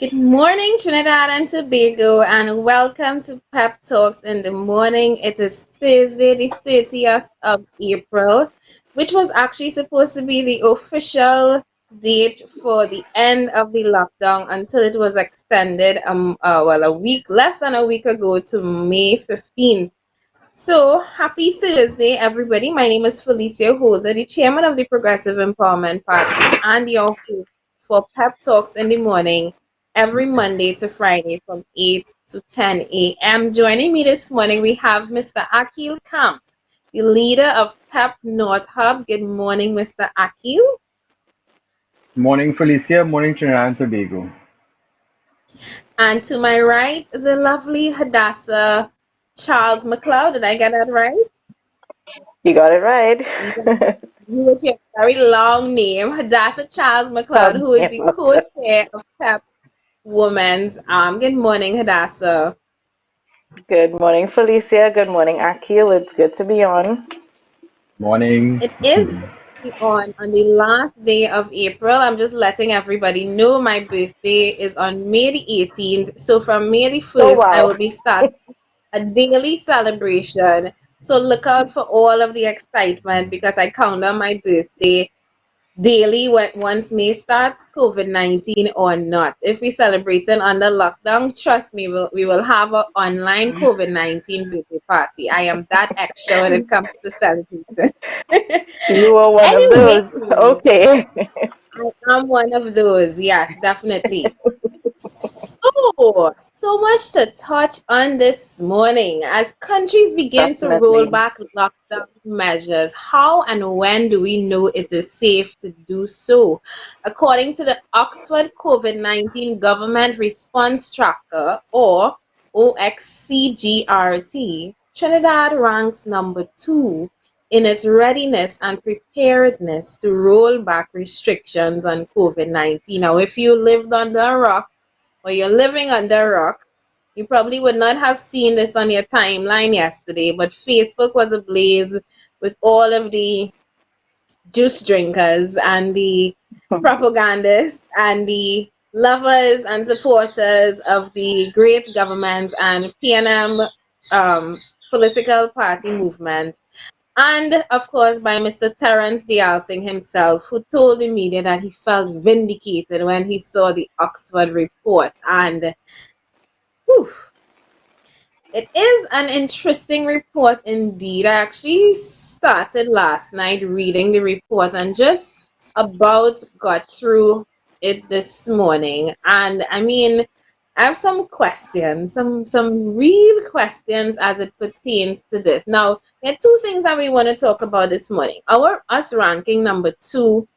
Good morning, Trinidad and Tobago, and welcome to Pep Talks in the Morning. It is Thursday, the 30th of April, which was actually supposed to be the official date for the end of the lockdown until it was extended, a week, less than a week ago to May 15th. So, happy Thursday, everybody. My name is Felicia Holder, the chairman of the Progressive Empowerment Party, and your host for Pep Talks in the Morning every Monday to Friday from 8 to 10 a.m. Joining me this morning, we have Mr. Akil Camps, the leader of Pep North Hub. Good morning, Mr. Akil. Morning, Felicia. Morning, Trinidad and Tobago. And to my right, the lovely Hadassah Charles McLeod. Did I get that right? You got it right. You with your very long name, Hadassah Charles McLeod, Um, who is the co-chair of PEP Women's. Good morning, Hadassah. Good morning, Felicia. Good morning, Akil. It's good to be on. Morning. It is on the last day of April. I'm just letting everybody know my birthday is on May the 18th. So from May the Oh, 1st, I wow. will be starting a daily celebration. So look out for all of the excitement because I count on my birthday daily when once May starts, COVID-19 or not. If we're celebrating under lockdown, trust me, we will have an online COVID-19 birthday party. I am that extra when it comes to celebrating. You are one of Anyway, those. Okay. I am one of those. Yes, definitely. So much to touch on this morning. As countries begin to roll Definitely. back lockdown measures, how and when do we know it is safe to do so? According to the Oxford COVID-19 Government Response Tracker, or OXCGRT, Trinidad ranks number 2 in its readiness and preparedness to roll back restrictions on COVID-19. Now, if you lived under a rock, or you're living under a rock, you probably would not have seen this on your timeline yesterday, but Facebook was ablaze with all of the juice drinkers and the propagandists and the lovers and supporters of the great government and PNM um, political party movement. And of course, by Mr. Terence Dialsing himself, who told the media that he felt vindicated when he saw the Oxford report. And whew, it is an interesting report indeed. I actually started last night reading the report and just about got through it this morning. And I mean, I have some questions, some real questions as it pertains to this. Now, there are two things that we want to talk about this morning. Our us ranking number 2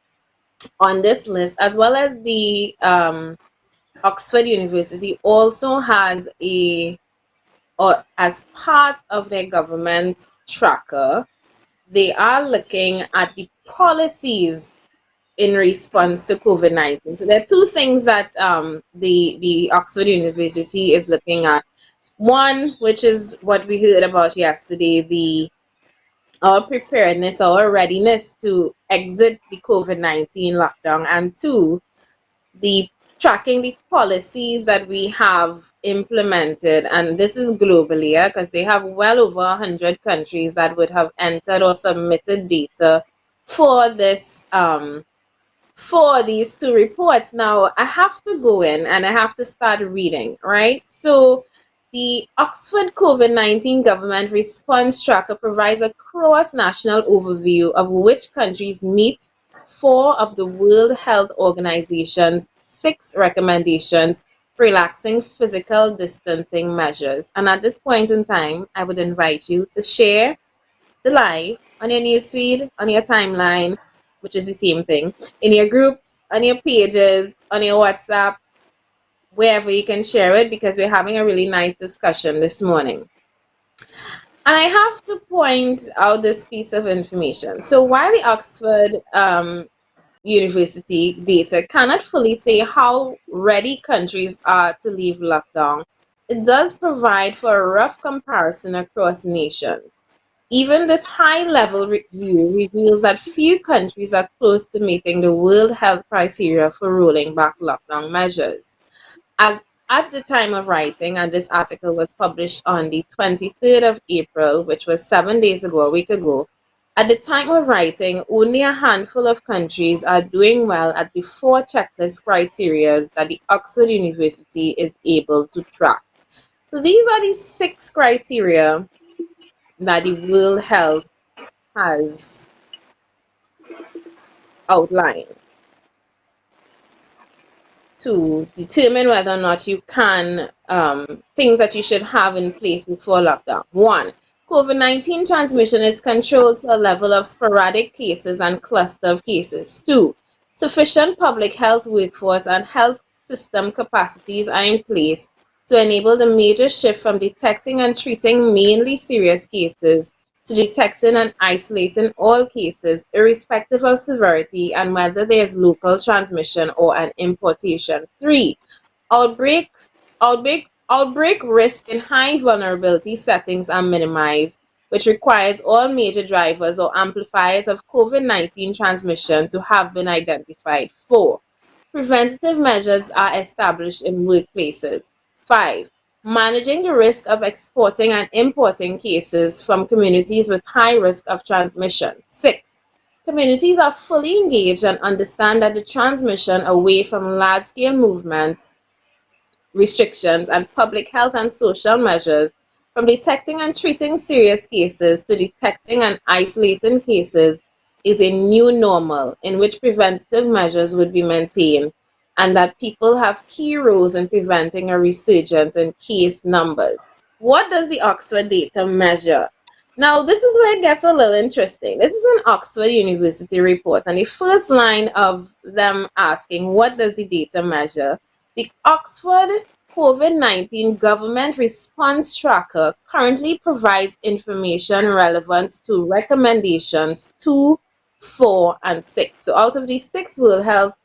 on this list, as well as the Oxford University, also has a or as part of their government tracker, they are looking at the policies in response to COVID-19. So there are two things that the Oxford University is looking at. One, which is what we heard about yesterday, the our preparedness, our readiness to exit the COVID-19 lockdown, and two, the tracking the policies that we have implemented, and this is globally, because they have well over 100 countries that would have entered or submitted data for this for these two reports. Now I have to go in and I have to start reading, right? So the Oxford COVID-19 Government Response Tracker provides a cross-national overview of which countries meet four of the World Health Organization's 6 recommendations for relaxing physical distancing measures. And at this point in time, I would invite you to share the live on your newsfeed, on your timeline, which is the same thing, in your groups, on your pages, on your WhatsApp, wherever you can share it, because we're having a really nice discussion this morning. And I have to point out this piece of information. So while the Oxford University data cannot fully say how ready countries are to leave lockdown, it does provide for a rough comparison across nations. Even this high-level review reveals that few countries are close to meeting the World Health criteria for rolling back lockdown measures. As at the time of writing, and this article was published on the 23rd of April, which was 7 days ago, a week ago. At the time of writing, only a handful of countries are doing well at the four checklist criteria that the Oxford University is able to track. So these are the six criteria that the World Health has outlined to determine whether or not you can, things that you should have in place before lockdown. One, COVID-19 transmission is controlled to a level of sporadic cases and cluster of cases. Two, sufficient public health workforce and health system capacities are in place to enable the major shift from detecting and treating mainly serious cases to detecting and isolating all cases, irrespective of severity and whether there is local transmission or an importation. Three, outbreak, outbreak risk in high vulnerability settings are minimized, which requires all major drivers or amplifiers of COVID-19 transmission to have been identified. Four, preventative measures are established in workplaces. Five, managing the risk of exporting and importing cases from communities with high risk of transmission. Six, communities are fully engaged and understand that the transmission away from large-scale movements, restrictions, and public health and social measures, from detecting and treating serious cases to detecting and isolating cases, is a new normal in which preventative measures would be maintained, and that people have key roles in preventing a resurgence in case numbers. What does the Oxford data measure? Now, this is where it gets a little interesting. This is an Oxford University report, and the first line of them asking, what does the data measure? The Oxford COVID-19 Government Response Tracker currently provides information relevant to recommendations 2, 4, and 6. So out of these 6 World Health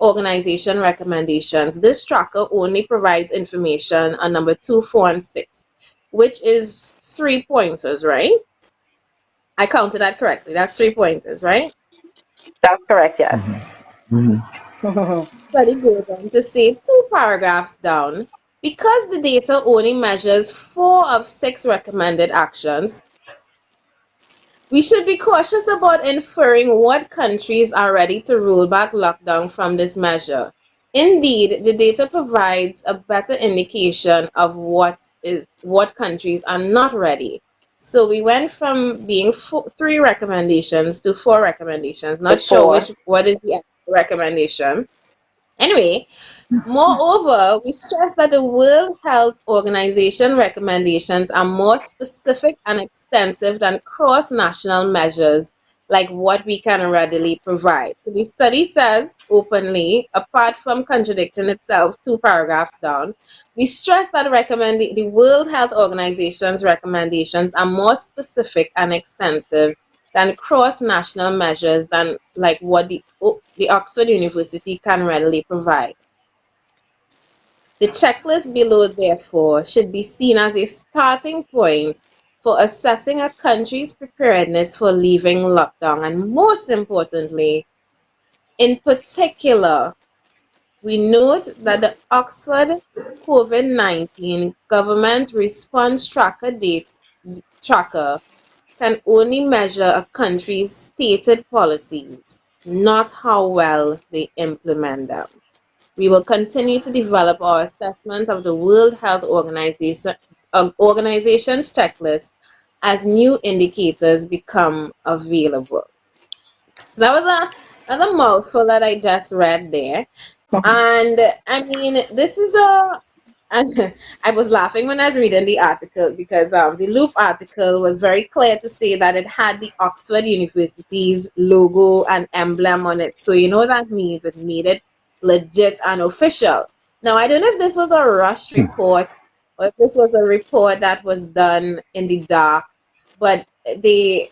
Organization recommendations, this tracker only provides information on number 2, 4, and 6, which is 3 pointers, right? I counted that correctly. That's 3 pointers, right? That's correct, yes. Mhm. But it goes on to say 2 paragraphs down, because the data only measures 4 of 6 recommended actions, we should be cautious about inferring what countries are ready to roll back lockdown from this measure. Indeed, the data provides a better indication of what countries are not ready. So we went from being 3 recommendations to 4 recommendations. The Not sure four. what is the recommendation. Anyway, moreover, we stress that the World Health Organization recommendations are more specific and extensive than cross-national measures like what we can readily provide. So the study says openly, apart from contradicting itself 2 paragraphs down, we stress that the World Health Organization's recommendations are more specific and extensive than cross-national measures than like what the Oxford University can readily provide. The checklist below, therefore, should be seen as a starting point for assessing a country's preparedness for leaving lockdown. And most importantly, in particular, we note that the Oxford COVID-19 Government Response Tracker can only measure a country's stated policies, not how well they implement them. We will continue to develop our assessment of the World Health Organization's checklist as new indicators become available. So that was another mouthful that I just read there. And I mean, this is and I was laughing when I was reading the article because the Loop article was very clear to say that it had the Oxford University's logo and emblem on it. So you know that means it made it legit and official. Now I don't know if this was a rushed report or if this was a report that was done in the dark, but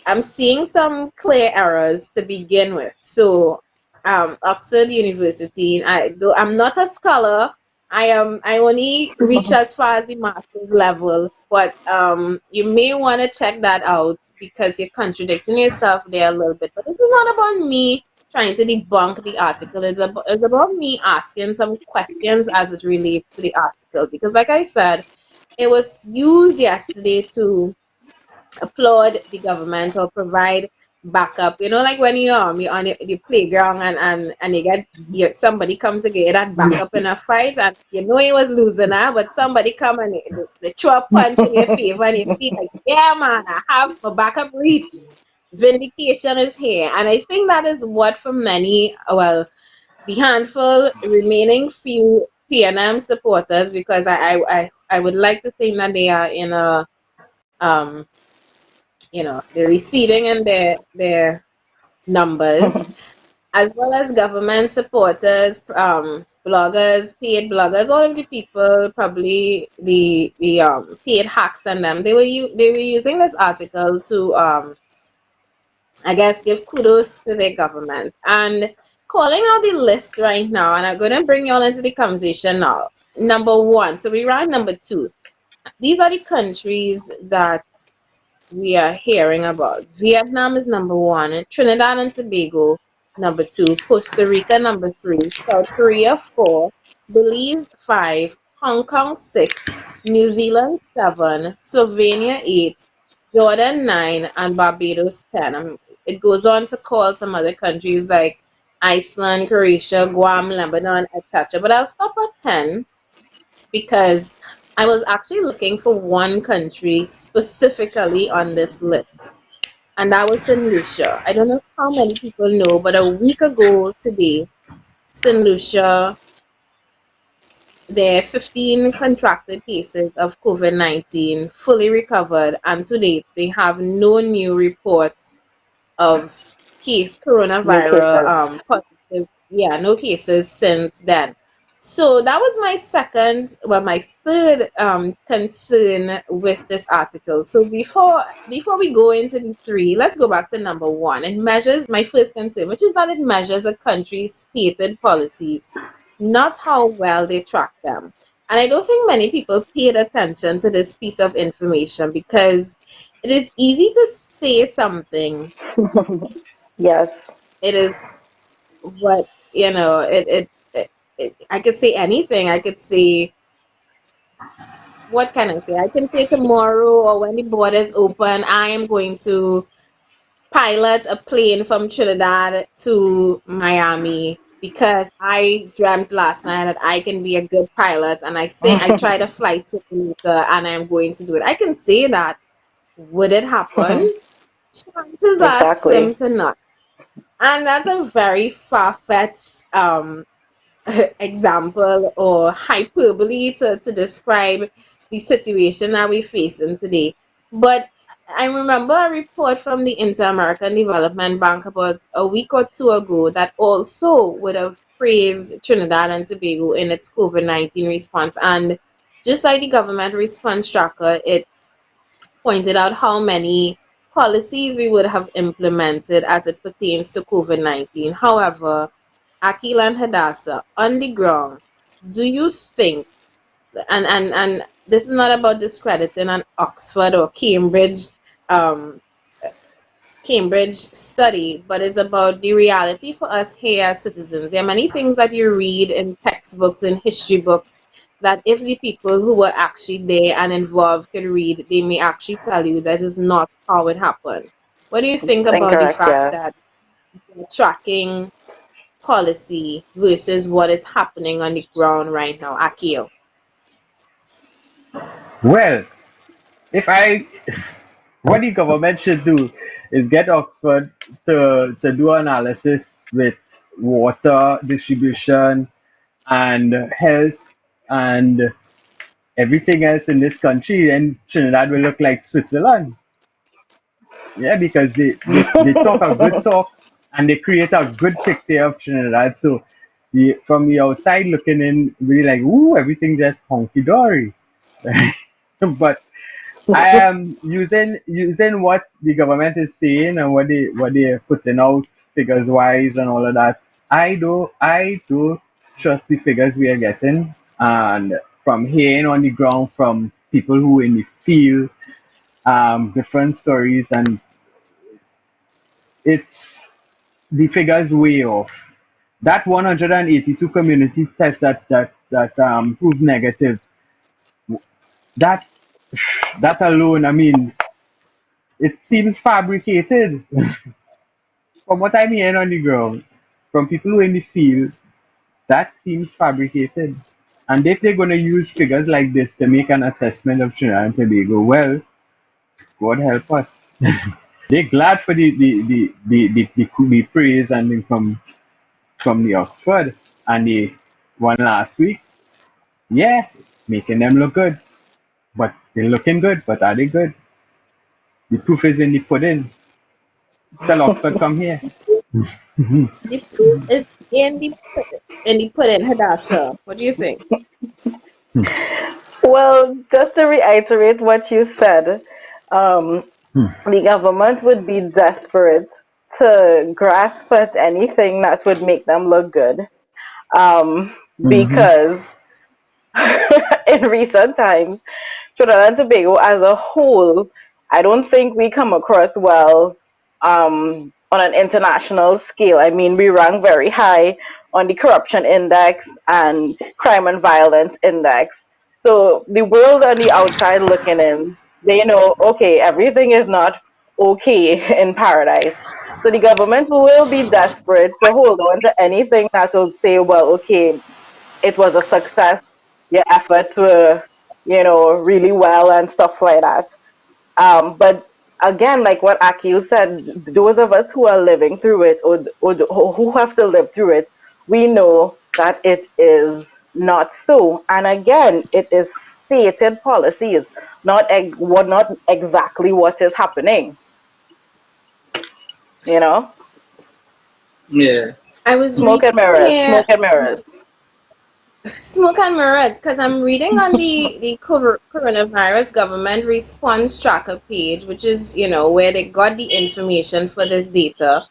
I'm seeing some clear errors to begin with. So Oxford University, I'm not a scholar. I only reach as far as the master's level, but you may want to check that out because you're contradicting yourself there a little bit. But this is not about me trying to debunk the article. It's about me asking some questions as it relates to the article because, like I said, it was used yesterday to applaud the government or provide backup. You know, like when you're on the playground and you get somebody come to get that backup in a fight and you know you was losing but somebody come and they throw a punch in your favor and you feel like, yeah man, I have my backup reach. Vindication is here. And I think that is what for many, well, the handful remaining few PNM supporters, because I would like to think that they are in a um they're receding in their numbers, as well as government supporters, bloggers, paid bloggers, all of the people, probably the paid hacks and them. They were using this article to I guess give kudos to their government and calling out the list right now. And I'm going to bring you all into the conversation now. Number one, so we ran number two. These are the countries that we are hearing about. Vietnam is number one, Trinidad and Tobago number two, Costa Rica number three, South Korea four, Belize five, Hong Kong six, New Zealand seven, Slovenia eight, Jordan nine, and Barbados 10. It goes on to call some other countries like Iceland, Croatia, Guam, Lebanon, etc. But I'll stop at 10 because I was actually looking for one country specifically on this list, and that was St. Lucia. I don't know how many people know, but a week ago today, St. Lucia, there are 15 contracted cases of COVID-19 fully recovered, and to date, they have no new reports of New coronavirus cases. positive, yeah, no cases since then. So that was my third concern with this article. So before we go into the three, let's go back to number one. It measures my first concern, which is that it measures a country's stated policies, not how well they track them. And I don't think many people paid attention to this piece of information because it is easy to say something. Yes. It is what I could say anything. I could say, what can I say? I can say tomorrow or when the borders open, I am going to pilot a plane from Trinidad to Miami because I dreamt last night that I can be a good pilot, and I think I tried a flight simulator and I'm going to do it. I can say that. Would it happen? Chances are Exactly. slim to none. And that's a very far-fetched example or hyperbole to describe the situation that we're facing today. But I remember a report from the Inter-American Development Bank about a week or two ago that also would have praised Trinidad and Tobago in its COVID-19 response. And just like the government response tracker, it pointed out how many policies we would have implemented as it pertains to COVID-19. However, Akil and Hadassah, on the ground, do you think, and this is not about discrediting an Oxford or um, Cambridge study, but it's about the reality for us here as citizens. There are many things that you read in textbooks and history books that if the people who were actually there and involved could read, they may actually tell you that is not how it happened. What do you think about the Incorrect, fact yeah. that we're tracking policy versus what is happening on the ground right now, Akil? Well, if I, what the government should do is get Oxford to do analysis with water distribution and health and everything else in this country, and Trinidad will look like Switzerland. Yeah, because they talk a good talk and they create a good picture of Trinidad. So from the outside looking in, really like, ooh, everything just honky dory. But I am using what the government is saying and what they are putting out figures wise and all of that. I do trust the figures we are getting, and from hearing on the ground from people who in the field, different stories, and it's the figures way off. That 182 community tests that proved negative, that that alone, I mean, it seems fabricated from what I'm hearing on the ground, from people who in the field. That seems fabricated. And if they're going to use figures like this to make an assessment of Trinidad and Tobago, well, God help us. They're glad for the praise and from the Oxford. And the one last week, yeah, making them look good. But they're looking good, but are they good? The proof is in the pudding. Tell Oxford come here. The proof is in the pudding, Hadassah. What do you think? Well, just to reiterate what you said, um, the government would be desperate to grasp at anything that would make them look good. Mm-hmm. Because in recent times, Trinidad and Tobago as a whole, I don't think we come across well on an international scale. I mean, we rank very high on the corruption index and crime and violence index. So the world on the outside looking in, they know, okay, everything is not okay in paradise. So the government will be desperate to hold on to anything that will say, well, okay, it was a success. Your efforts were, really well and stuff like that. But again, like what Akil said, those of us who are living through it or who have to live through it, we know that it is not so. And again, it is stated policies, not exactly what is happening. You know, Yeah. I was smoke reading and mirrors, here smoke and mirrors. smoke and mirrors because I'm reading on the coronavirus government response tracker page, which is where they got the information for this data.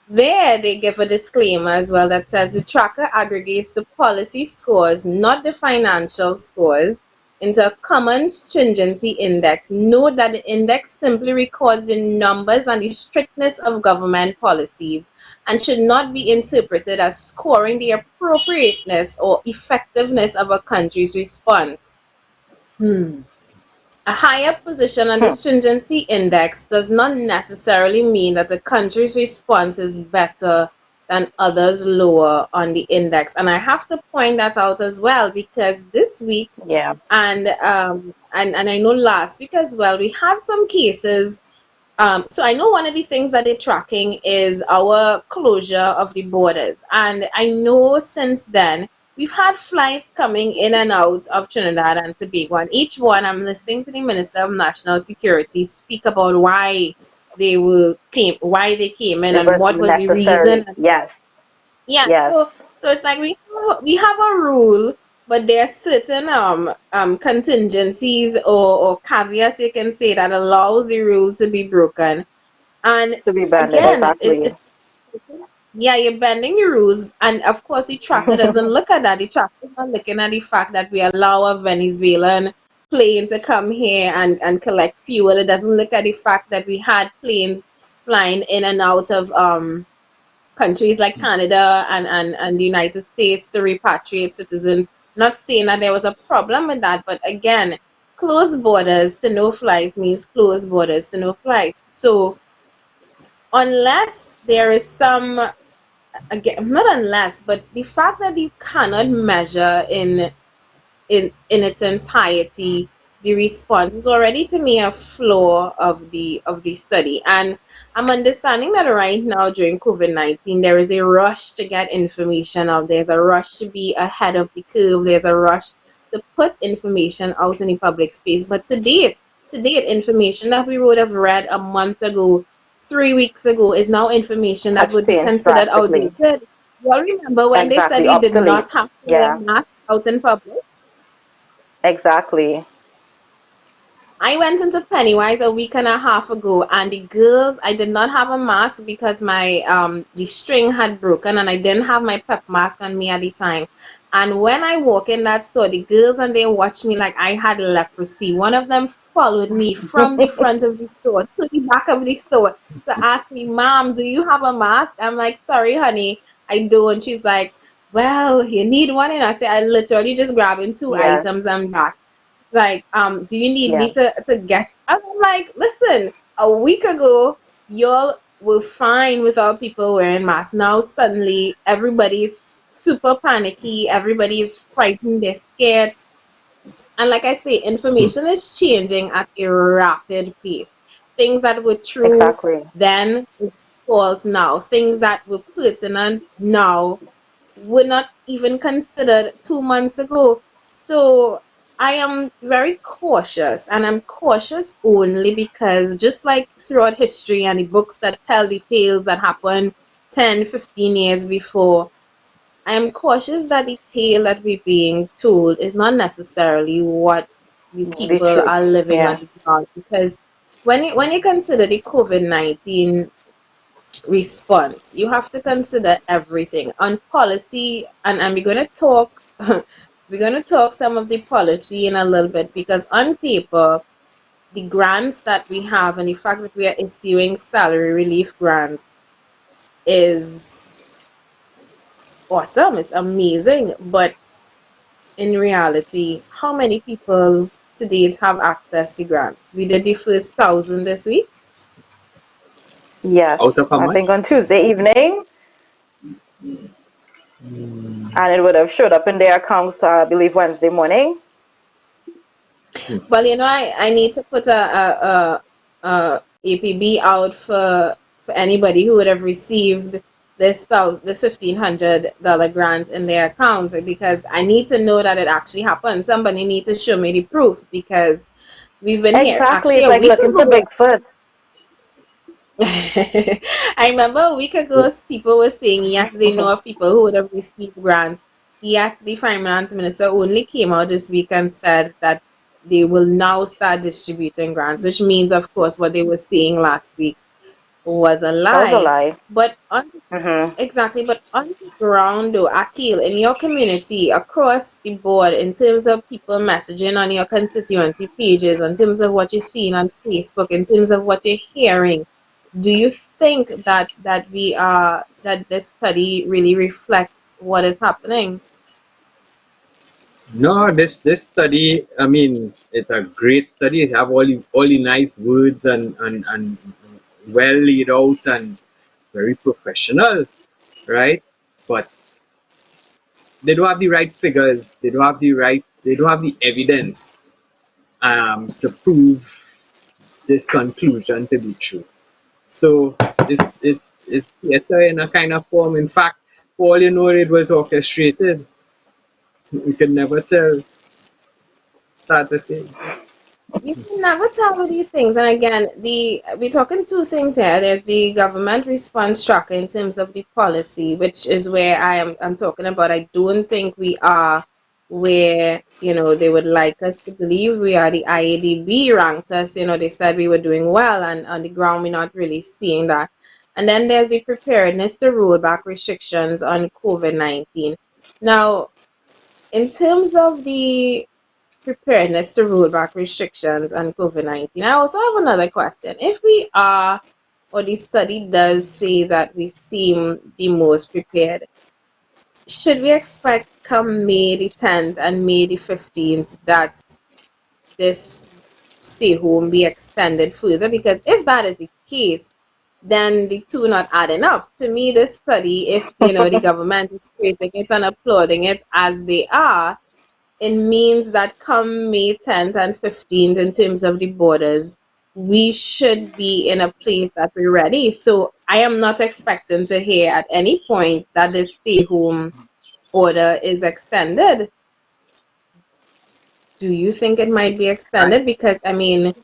There, they give a disclaimer as well that says the tracker aggregates the policy scores, not the financial scores, into a common stringency index. Note that the index simply records the numbers and the strictness of government policies and should not be interpreted as scoring the appropriateness or effectiveness of a country's response. Hmm. A higher position on the Hmm. stringency index does not necessarily mean that a country's response is better than others lower on the index. And I have to point that out as well because this week Yeah. and I know last week as well, we had some cases. So I know one of the things that they're tracking is our closure of the borders. And I know since then we've had flights coming in and out of Trinidad and Tobago. And each one I'm listening to the Minister of National Security speak about why they came in It and was what was the reason. necessary. Yes. Yeah, Yes. so it's like we have a rule, but there are certain contingencies or caveats you can say that allows the rule to be broken. And To be banned. again, Exactly. yeah, you're bending the rules, and of course the tracker doesn't look at that. The tracker is not looking at the fact that we allow a Venezuelan plane to come here and collect fuel. It doesn't look at the fact that we had planes flying in and out of countries like Canada and the United States to repatriate citizens. Not saying that there was a problem with that, but again, closed borders to no flights means closed borders to no flights. So unless there is some, again, not unless, but the fact that you cannot measure in its entirety the response is already to me a flaw of the study. And I'm understanding that right now during COVID-19 there is a rush to get information out. There's a rush to be ahead of the curve. There's a rush to put information out in the public space. But to date information that we would have read a month ago, 3 weeks ago, is now information that Has would be changed considered drastically. outdated. You all remember when they said Exactly. we did Obsolete. not have to wear Yeah. masks out in public? Exactly. I went into Pennywise a week and a half ago, and the girls, I did not have a mask because my the string had broken, and I didn't have my pep mask on me at the time. And when I walk in that store, the girls and they watched me like I had leprosy. One of them followed me from the front of the store to the back of the store to ask me, "Mom, do you have a mask?" I'm like, "Sorry, honey, I don't." She's like, "Well, you need one," and I say, "I literally just grabbing two Yes, items and back." Like, do you need me yes, to get? I'm like, listen, a week ago, y'all were fine without people wearing masks. Now suddenly everybody's super panicky, everybody is frightened, they're scared. And like I say, information is changing at a rapid pace. Things that were true exactly. then it's false now. Things that were pertinent now were not even considered 2 months ago. So I am very cautious, and I'm cautious only because just like throughout history and the books that tell the tales that happened 10, 15 years before, I am cautious that the tale that we're being told is not necessarily what the The people truth. are living on Yeah, the ground. Because when you consider the COVID-19 response. You have to consider everything on policy, and we're gonna talk. We're gonna talk some of the policy in a little bit because on paper, the grants that we have and the fact that we are issuing salary relief grants is awesome. It's amazing, but in reality, how many people to date have access to grants? We did the first 1,000 this week. yes. Out of how I much? think on Tuesday evening, and it would have showed up in their accounts, I believe, Wednesday morning. Well, I need to put a APB out for anybody who would have received this $1,500 grant in their account because I need to know that it actually happened. Somebody need to show me the proof because we've been here Exactly. actually It's a like week looking for ago. Bigfoot. I remember a week ago, people were saying yes, they know of people who would have received grants. Yet the finance minister only came out this week and said that they will now start distributing grants, which means, of course, what they were saying last week was a That was a lie. lie. But on Hmm. exactly, but on the ground, though, Akil, in your community, across the board, in terms of people messaging on your constituency pages, in terms of what you're seeing on Facebook, in terms of what you're hearing, do you think that this study really reflects what is happening? No, this study, I mean, it's a great study. It have all the nice words and well laid out and very professional, right? But they don't have the right figures. They don't have the evidence to prove this conclusion to be true. So it's theater in a kind of form. In fact, for all you know, it was orchestrated. We could never tell. Sad to say. You can never tell with these things. And again, we're talking two things here. There's the government response tracker in terms of the policy, which is where I'm talking about. I don't think we are where, they would like us to believe we are. The IADB ranked us, they said we were doing well, and on the ground we're not really seeing that. And then there's the preparedness to roll back restrictions on COVID-19. Now, in terms of the preparedness to roll back restrictions on COVID-19. I also have another question. If we are, or the study does say that we seem the most prepared, should we expect come May the 10th and May the 15th that this stay home be extended further? Because if that is the case, then the two not adding up. To me, this study, if the government is praising it and applauding it as they are, it means that come May 10th and 15th, in terms of the borders, we should be in a place that we're ready. So I am not expecting to hear at any point that the stay home order is extended. Do you think it might be I, extended? Because, I mean,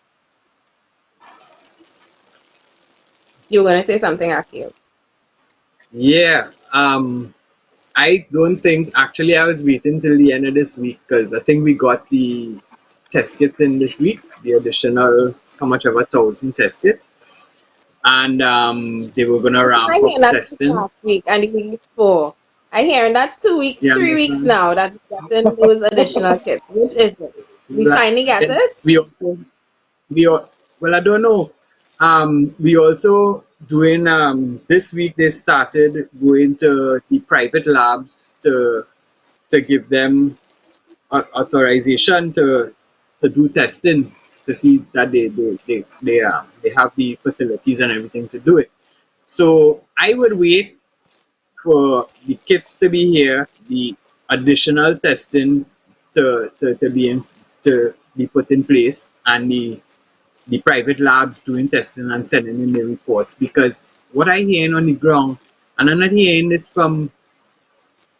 you're going to say something, Akil. yeah. I don't think actually I was waiting till the end of this week because I think we got test kits in this week, the additional how much of 1,000 test kits, and they were gonna I ramp up hear that since testing. last week and the week before. I hear that 2 weeks, You 3 weeks understand? now that we're getting those additional kits. Which is it? We Like, finally get and it? well, I don't know. We also doing this week they started going to the private labs to give them authorization to do testing to see that they have the facilities and everything to do it. So I would wait for the kits to be here, the additional testing to be to be put in place, and the private labs doing testing and sending in the reports. Because what I hearing on the ground, and I'm not hearing this from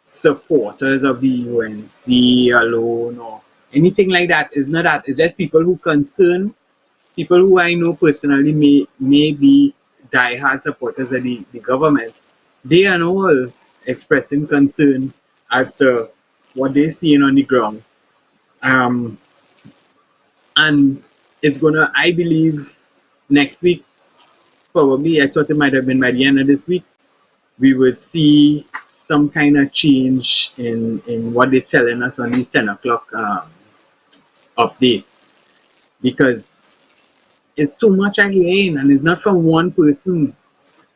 supporters of the UNC alone or anything like that. It's not that. It's just people who concern, people who I know personally may be diehard supporters of the government. They are all expressing concern as to what they're seeing on the ground. Um, and it's gonna, I believe, next week, probably, I thought it might have been by the end of this week, we would see some kind of change in what they're telling us on these 10 o'clock updates, because it's too much again and it's not from one person.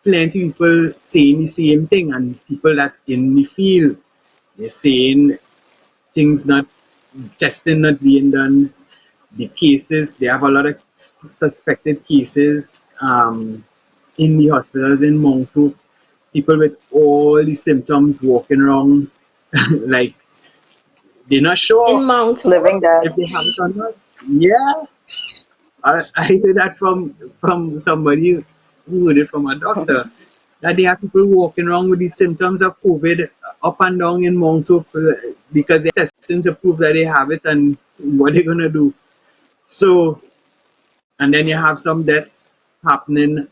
Plenty people saying the same thing, and people that in the field, they're saying things not, testing not being done. The cases, they have a lot of suspected cases in the hospitals in Mount Hope. People with all the symptoms walking around like they're not In sure Mount Living Hope. that. if they have it or not. Yeah, I heard that from somebody who heard it from a doctor, that they have people walking around with the symptoms of COVID up and down in Mount Hope because they're testing to prove that they have it, and what they're gonna do. So, and then you have some deaths happening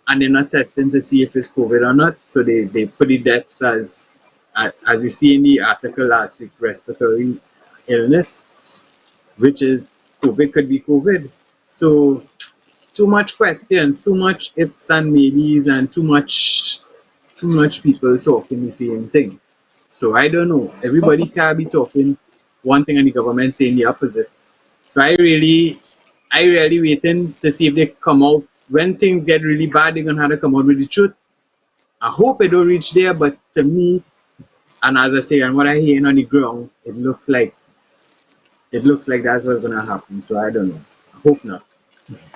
and they're not testing to see if it's COVID or not. So they put the deaths as we see in the article last week, respiratory illness, which is COVID, could be COVID. So too much questions, too much ifs and maybes, and too much people talking the same thing. So I don't know. Everybody can be talking one thing and the government saying the opposite. So I really waiting to see if they come out. When things get really bad, they're gonna have to come out with the truth. I hope it don't reach there, but to me, and as I say, and what I hear on the ground, it looks like that's what's gonna happen. So I don't know. I hope not.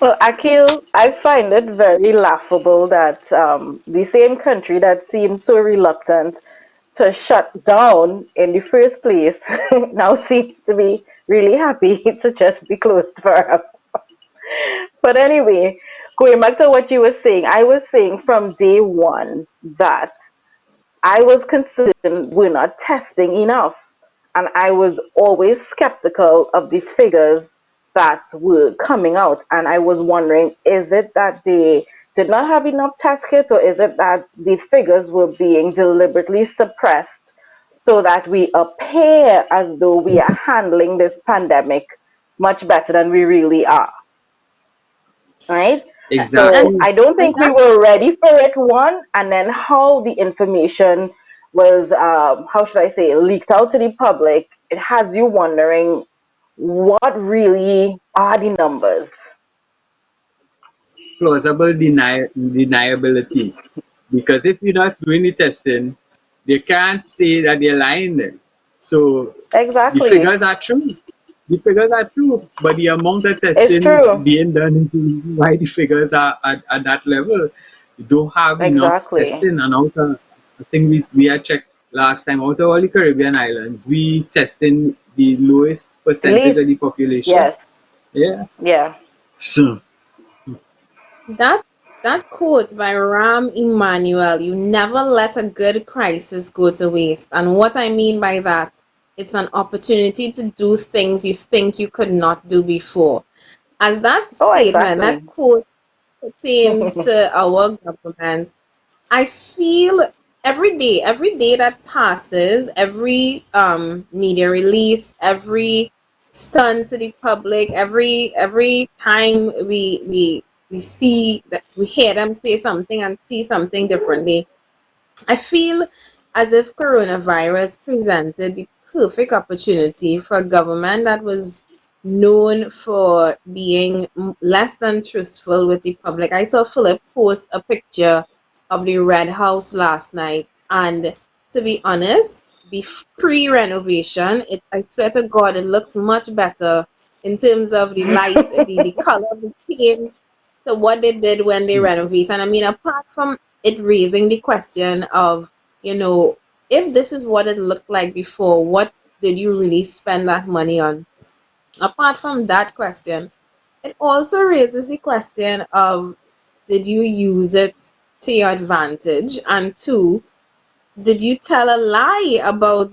Well, Akil, I find it very laughable that the same country that seemed so reluctant to shut down in the first place now seems to be really happy to just be closed forever. But anyway, going back to what you were saying, I was saying from day one that I was concerned we're not testing enough. And I was always skeptical of the figures that were coming out. And I was wondering, is it that they did not have enough test kits, or is it that the figures were being deliberately suppressed so that we appear as though we are handling this pandemic much better than we really are? Right? And So Exactly. I don't and think we that were ready for it, one, and then how the information was, how should I say, leaked out to the public. It has you wondering what really are the numbers. Plausible deniability. Because if you're not doing the testing, they can't say that they're lying then. So the Exactly. figures are true. The figures are true, but the amount of It's testing true. being done is the reason why the figures are at that level. You don't have enough Exactly. testing, and out of, I think we had checked last time, out of all the Caribbean islands, we testing the lowest percentage Least, of the population. yes. Yeah. Yeah. So that that quote by Ram Emanuel, you never let a good crisis go to waste. And what I mean by that, it's an opportunity to do things you think you could not do before. As that Oh, statement, that exactly. quote pertains to our government, I feel every day that passes, every media release, every stunned to the public every time we see that, we hear them say something and see something differently. I feel as if coronavirus presented the perfect opportunity for a government that was known for being less than truthful with the public. I saw Philip post a picture of the Red House last night, and to be honest, pre-renovation, I swear to God, it looks much better in terms of the light, the color of the paint, to what they did when they Mm. renovate. And I mean, apart from it raising the question of, you know, if this is what it looked like before, what did you really spend that money on? Apart from that question, it also raises the question of, did you use it to your advantage? And two, did you tell a lie about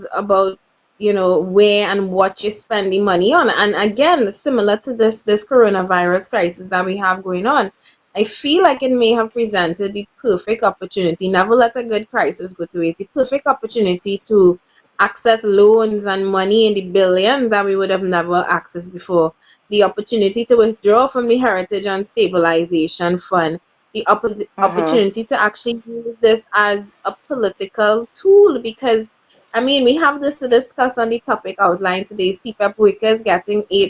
where and what you spend the money on? And again, similar to this coronavirus crisis that we have going on, I feel like it may have presented the perfect opportunity. Never let a good crisis go to waste. The perfect opportunity to access loans and money in the billions that we would have never accessed before. The opportunity to withdraw from the Heritage and Stabilization Fund, the Mhm. opportunity to actually use this as a political tool. Because I mean, we have this to discuss on the topic outlined today. CPAP workers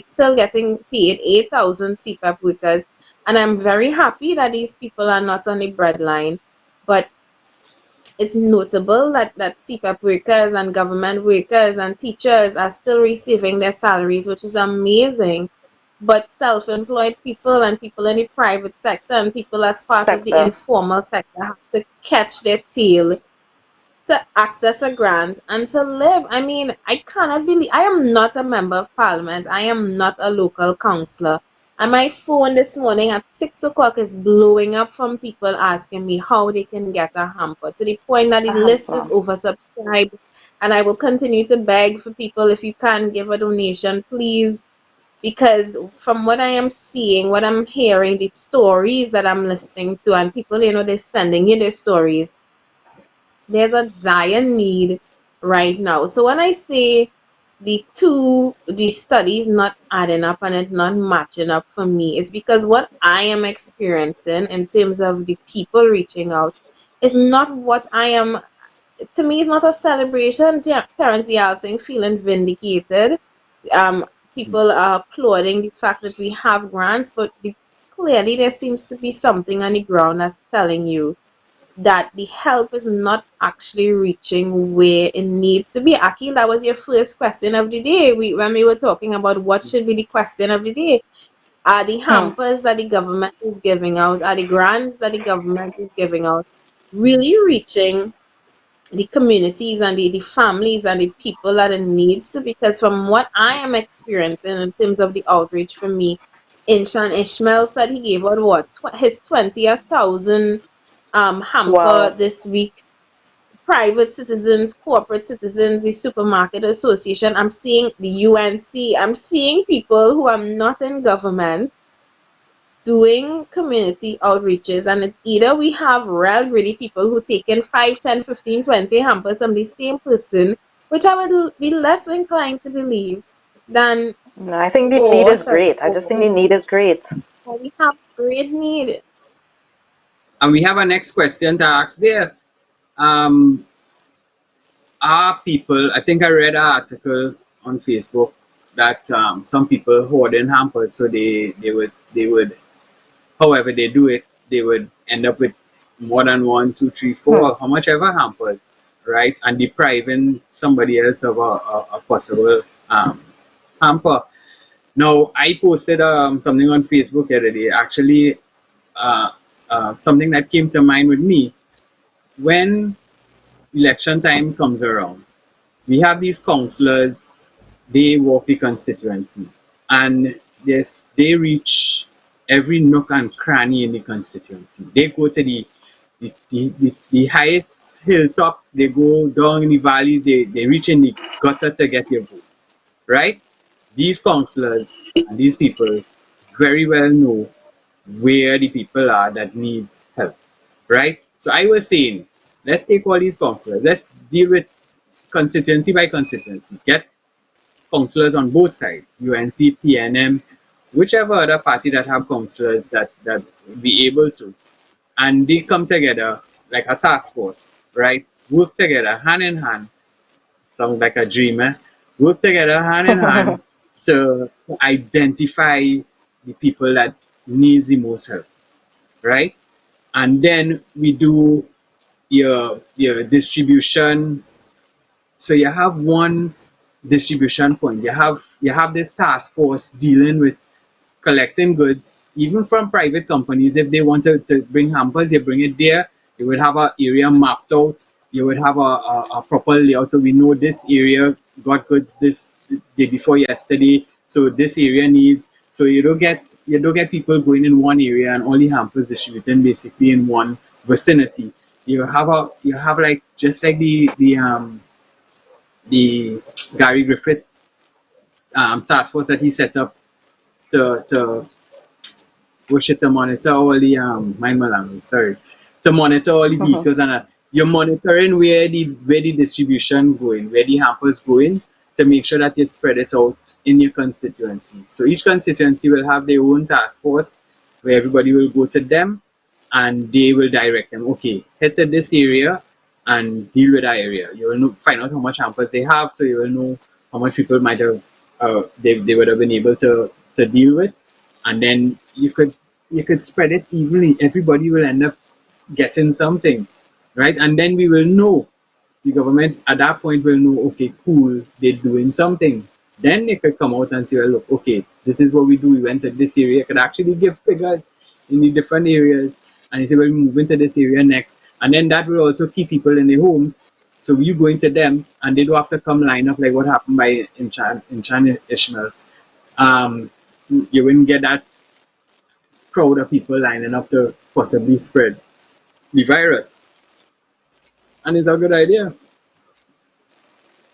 still getting paid 8,000 CPAP workers, and I'm very happy that these people are not on the breadline. But it's notable that CPAP workers and government workers and teachers are still receiving their salaries, which is amazing. But self-employed people and people in the private sector and people as part of the Sector. informal sector have to catch their tail to access a grant and to live. I mean, I cannot believe I am not a member of parliament. I am not a local councillor. And my phone this morning at 6 o'clock is blowing up from people asking me how they can get a hamper, to the point that the list is oversubscribed. And I will continue to beg for people, if you can give a donation, please, because from what I am seeing, what I'm hearing, the stories that I'm listening to, and people, they're sending you their stories, there's a dire need right now. So when I say the studies not adding up and it not matching up for me, is because what I am experiencing in terms of the people reaching out is not what I am. To me, it's not a celebration. Terrence Yalsing feeling vindicated. Um, People are applauding the fact that we have grants, but clearly there seems to be something on the ground that's telling you that the help is not actually reaching where it needs to be. Akil, that was your first question of the day. When we were talking about what should be the question of the day. Are the Hmm. hampers that the government is giving out, are the grants that the government is giving out, really reaching the communities and the families and the people that it needs to? Because from what I am experiencing in terms of the outreach for me, Inshan Ishmael said he gave out his 20,000 hamper Wow. this week. Private citizens, corporate citizens, the supermarket association. I'm seeing the UNC. I'm seeing people who are not in government doing community outreaches, and it's either we have real greedy people who take in 5, 10, 15, 20 hampers from the same person, which I would be less inclined to believe than, No, I think the need or is sorry, great. I just or think the need is great. we have great need. And we have a next question to ask there. Um, are people, I think I read an article on Facebook that some people hoarding hampers, so they would however they do it, they would end up with more than one, two, three, Hmm. four, how much ever hampers, right? And depriving somebody else of a possible hamper. Now, I posted something on Facebook the other day. Actually, uh, something that came to mind with me when election time comes around. We have these councillors, they walk the constituency, and they reach every nook and cranny in the constituency. They go to the highest hilltops, they go down in the valleys, they reach in the gutter to get your vote, right? These councillors and these people very well know where the people are that needs help, right? So I was saying, let's take all these councillors, let's deal with constituency by constituency. Get counselors on both sides, UNC, PNM, whichever other party that have counselors that be able to, and they come together like a task force, right? Work together hand in hand. Sounds like a dream, eh? Work together hand in hand to identify the people that needs the most help, right? And then we do your distribution. So you have one distribution point. You have this task force dealing with collecting goods, even from private companies. If they want to bring hampers, they bring it there. You would have an area mapped out. You would have a proper layout, so we know this area got goods this day before yesterday. So this area needs. So you don't get people going in one area and only hampers distributing basically in one vicinity. You have like just like the Gary Griffith task force that he set up to to monitor all the mind my language, sorry, to monitor all the vehicles and you're monitoring where the distribution going, where the hampers going, to make sure that you spread it out in your constituency. So each constituency will have their own task force where everybody will go to them and they will direct them. Okay, head to this area and deal with that area. You will find out how much hampers they have, so you will know how much people might have they would have been able to deal with, and then you could spread it evenly. Everybody will end up getting something, right? And then we will know, the government at that point will know, okay, cool, they're doing something. Then they could come out and say, well, look, okay, this is what we do. We went to this area. Could actually give figures in the different areas, and they say, well, we move into this area next, and then that will also keep people in their homes. So you go into them, and they don't have to come line up like what happened by in Chan Ishmael. Um, you wouldn't get that crowd of people lining up to possibly spread the virus, and it's a good idea.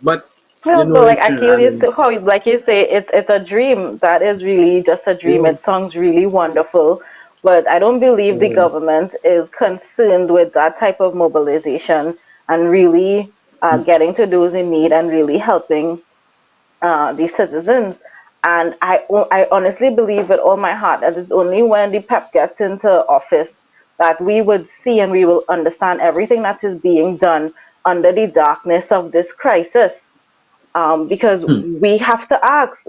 But Well, but like Richard, I Achilles, mean, how like you say, it's a dream. That is really just a dream. yeah, It sounds really wonderful, but I don't believe the yeah, government is concerned with that type of mobilization and really getting to those in need and really helping the citizens. And I honestly believe with all my heart that it's only when the PEP gets into office that we would see and we will understand everything that is being done under the darkness of this crisis. Because hmm, we have to ask,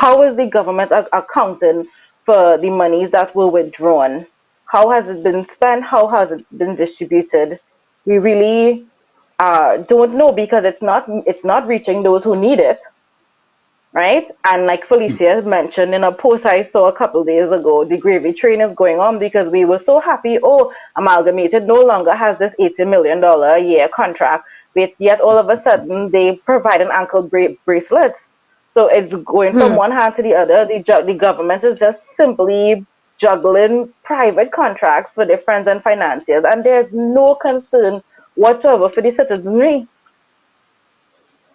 how is the government accounting for the monies that were withdrawn? How has it been spent? How has it been distributed? We really don't know because it's not reaching those who need it, right? And like hmm, Felicia mentioned in a post I saw a couple days ago, the gravy train is going on because we were so happy. Oh, Amalgamated no longer has this $80 million a year contract, but yet all of a sudden they provide an ankle bracelets. So it's going from Hmm. one hand to the other. The government is just simply juggling private contracts for their friends and financiers, and there's no concern whatsoever for the citizenry.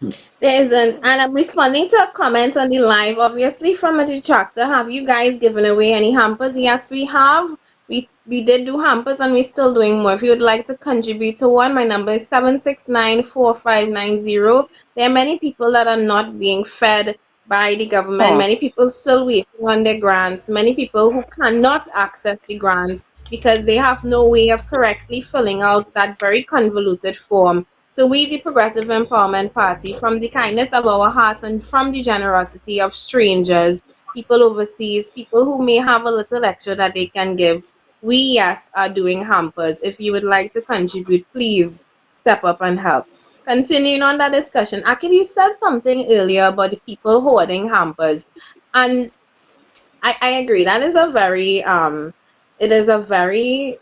hmm. There isn't. And I'm responding to a comment on the live, obviously from a detractor. Have you guys given away any hampers? Yes, we have. We did do hampers and we're still doing more. If you would like to contribute to one, my number is 7694590. There are many people that are not being fed by the government, Hmm. many people still waiting on their grants, many people who cannot access the grants because they have no way of correctly filling out that very convoluted form. So we, the Progressive Empowerment Party, from the kindness of our hearts and from the generosity of strangers, people overseas, people who may have a little extra that they can give, we, yes, are doing hampers. If you would like to contribute, please step up and help. Continuing on that discussion, Akil, you said something earlier about the people hoarding hampers. And I agree. That is a very it is a very,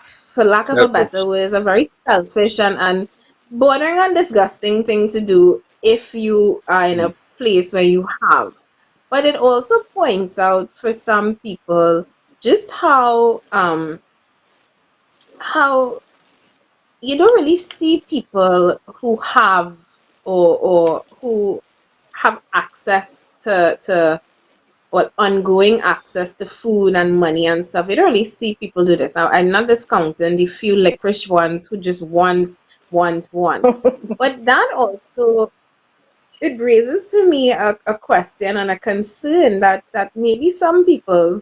for lack of a better Selfish. word, is a very selfish and bordering on disgusting thing to do if you are in Hmm, a place where you have. But it also points out for some people just how you don't really see people who have or who have access to or ongoing access to food and money and stuff. You don't really see people do this. Now, I'm not discounting the few licorice ones who just want. But that also it raises to me a question and a concern that maybe some people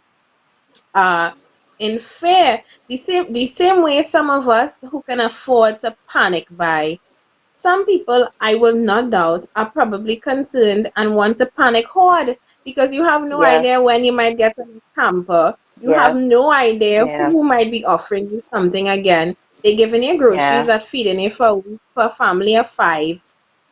uh in fear, the same way some of us who can afford to panic buy, some people, I will not doubt, are probably concerned and want to panic hard because you have no Yes, idea when you might get a hamper. You have yes, no idea yes, who might be offering you something again. They're giving you groceries yeah, that feeding you for a week for a family of five.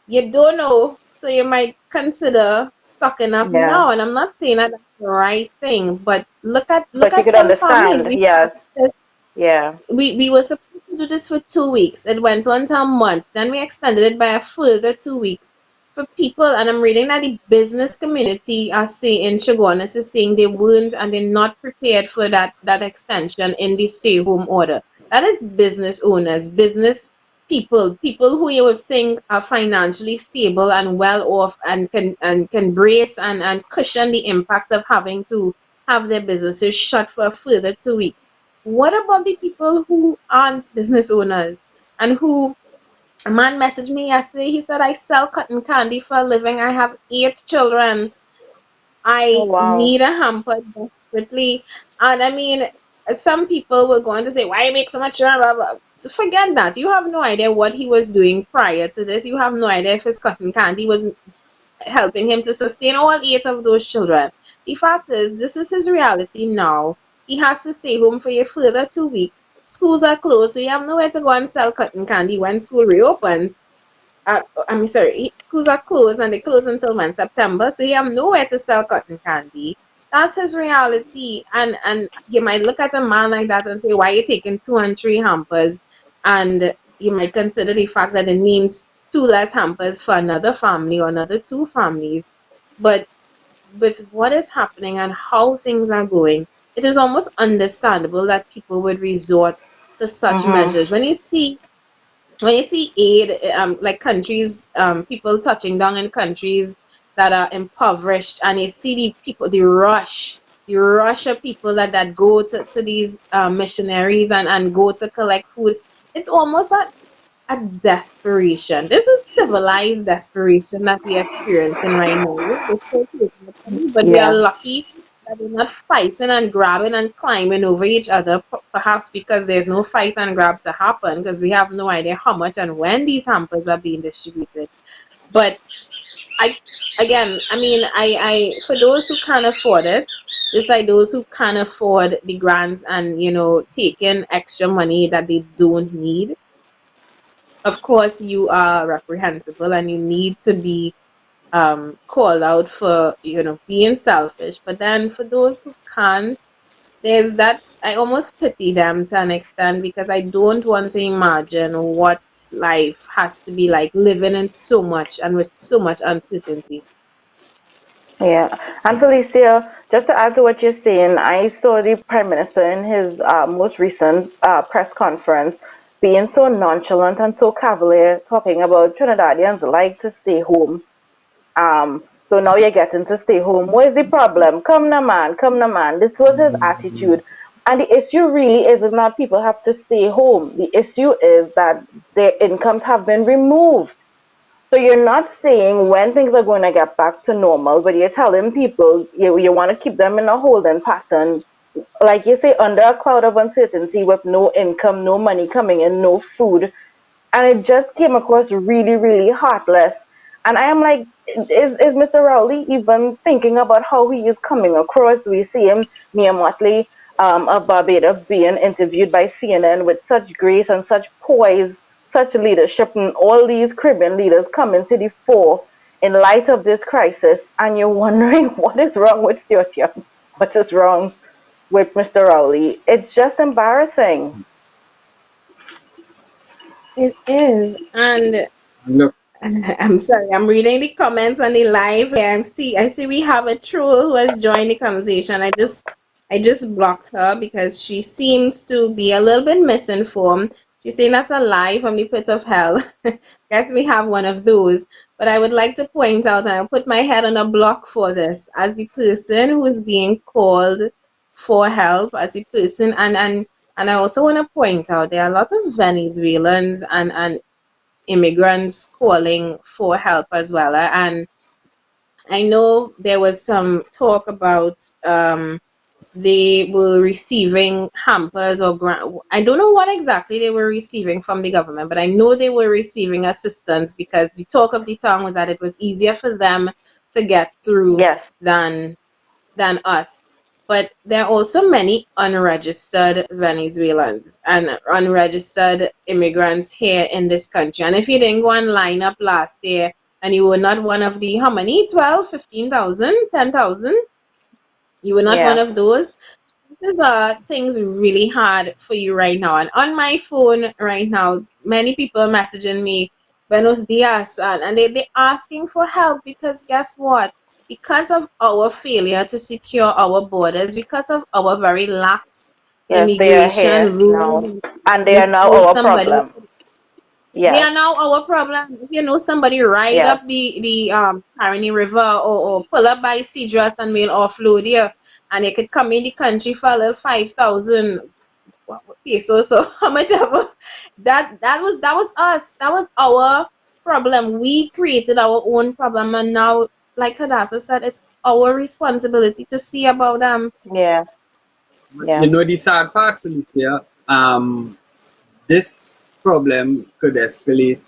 You don't know, so you might consider stocking up yeah. now. And I'm not saying that that's the right thing, but look But you at could some families. understand, yes, yeah. We were supposed to do this for 2 weeks. It went on to a month. Then we extended it by a further 2 weeks for people. And I'm reading that the business community are saying, Chagonas is saying they weren't and they're not prepared for that extension in the stay home order. That is business owners, business people who you would think are financially stable and well off and can brace and cushion the impact of having to have their businesses shut for a further 2 weeks. What about the people who aren't business owners and who a man messaged me yesterday? He said, I sell cotton candy for a living. I have 8 children. Oh, I wow. need a hamper desperately. And I mean, some people were going to say, why you make so much money? Blah, blah. So forget that. You have no idea what he was doing prior to this. You have no idea if his cotton candy was helping him to sustain all 8 of those children. The fact is, this is his reality now. He has to stay home for a further 2 weeks. Schools are closed, so you have nowhere to go and sell cotton candy when school reopens. I'm sorry, schools are closed and they close until when? September, so you have nowhere to sell cotton candy. That's his reality. And you might look at a man like that and say, why are you taking 2 and 3 hampers? And you might consider the fact that it means two less hampers for another family or another two families. But with what is happening and how things are going, it is almost understandable that people would resort to such Mm-hmm. measures. When you see aid, like countries, people touching down in countries that are impoverished, and you see the people, the rush of people that go to these missionaries and go to collect food, it's almost a desperation. This is civilized desperation that we're experiencing right now. Yes, we're still taking it funny, but we are Yeah, lucky that we're not fighting and grabbing and climbing over each other, perhaps because there's no fight and grab to happen, because we have no idea how much and when these hampers are being distributed. But I, again, I mean, for those who can't afford it, just like those who can't afford the grants and taking extra money that they don't need, of course you are reprehensible and you need to be called out for being selfish. But then for those who can't, there's that, I almost pity them to an extent, because I don't want to imagine what life has to be like living in so much and with so much uncertainty. yeah. And Felicia, just to add to what you're saying, I saw the Prime Minister in his most recent press conference being so nonchalant and so cavalier, talking about Trinidadians like to stay home. So now you're getting to stay home. What is the problem? Come na man, come na man. This was his attitude. And the issue really is not people have to stay home. The issue is that their incomes have been removed. So you're not saying when things are going to get back to normal, but you're telling people you want to keep them in a holding pattern, like you say, under a cloud of uncertainty with no income, no money coming in, no food. And it just came across really, really heartless. And I am like, is Mr. Rowley even thinking about how he is coming across? We see him, Mia Motley, of Barbados, being interviewed by CNN with such grace and such poise, such leadership, and all these Caribbean leaders coming to the fore in light of this crisis. And you're wondering what is wrong with Stuart Young? What is wrong with Mr. Rowley? It's just embarrassing. It is. And Look, I'm sorry, I'm reading the comments on the live here. I see we have a troll who has joined the conversation. I just blocked her because she seems to be a little bit misinformed. She's saying that's a lie from the pit of hell. Guess we have one of those. But I would like to point out, and I'll put my head on a block for this, as the person who is being called for help, as the person, and I also want to point out there are a lot of Venezuelans and immigrants calling for help as well. And I know there was some talk about they were receiving hampers or grant. I don't know what exactly they were receiving from the government, but I know they were receiving assistance because the talk of the town was that it was easier for them to get through Yes. than us. But there are also many unregistered Venezuelans and unregistered immigrants here in this country. And if you didn't go and line up last year and you were not one of the, how many? 12, 15,000, 10,000. You were not one Yeah. of those. These are things really hard for you right now. And on my phone right now, many people messaging me, Buenos dias, and they're asking for help because guess what? Because of our failure to secure our borders, because of our very lax Yes, they are immigration here rules, now. And they if are now you know our somebody, problem. they Yes. are now our problem. If you know somebody ride Yes. up the Caroni River or pull up by Cedras and mail offload here, and they could come in the country for a little 5,000 pesos. So how much ever that was us. That was our problem. We created our own problem, and now, like Hadassah said, it's our responsibility to see about them. Yeah. But Yeah. you know the sad part, Felicia, this problem could escalate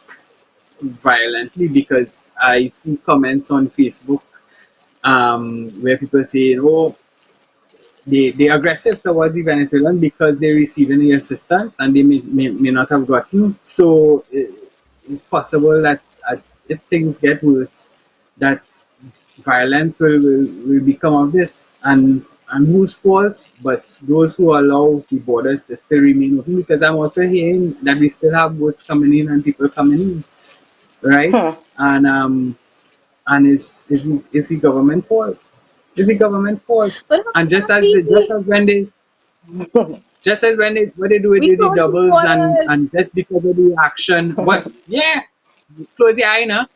violently because I see comments on Facebook where people say, oh, they're aggressive towards the Venezuelan because they're receiving the assistance and they may not have gotten. So it's possible that as if things get worse, that violence will become of this. And whose fault? But those who allow the borders to still remain open, because I'm also hearing that we still have boats coming in and people coming in, right? Hmm. And is the government fault? Is the government fault? But how And can that be? just as when they do it We with the close the doubles borders. and just because of the action, what? Yeah, close your eye now.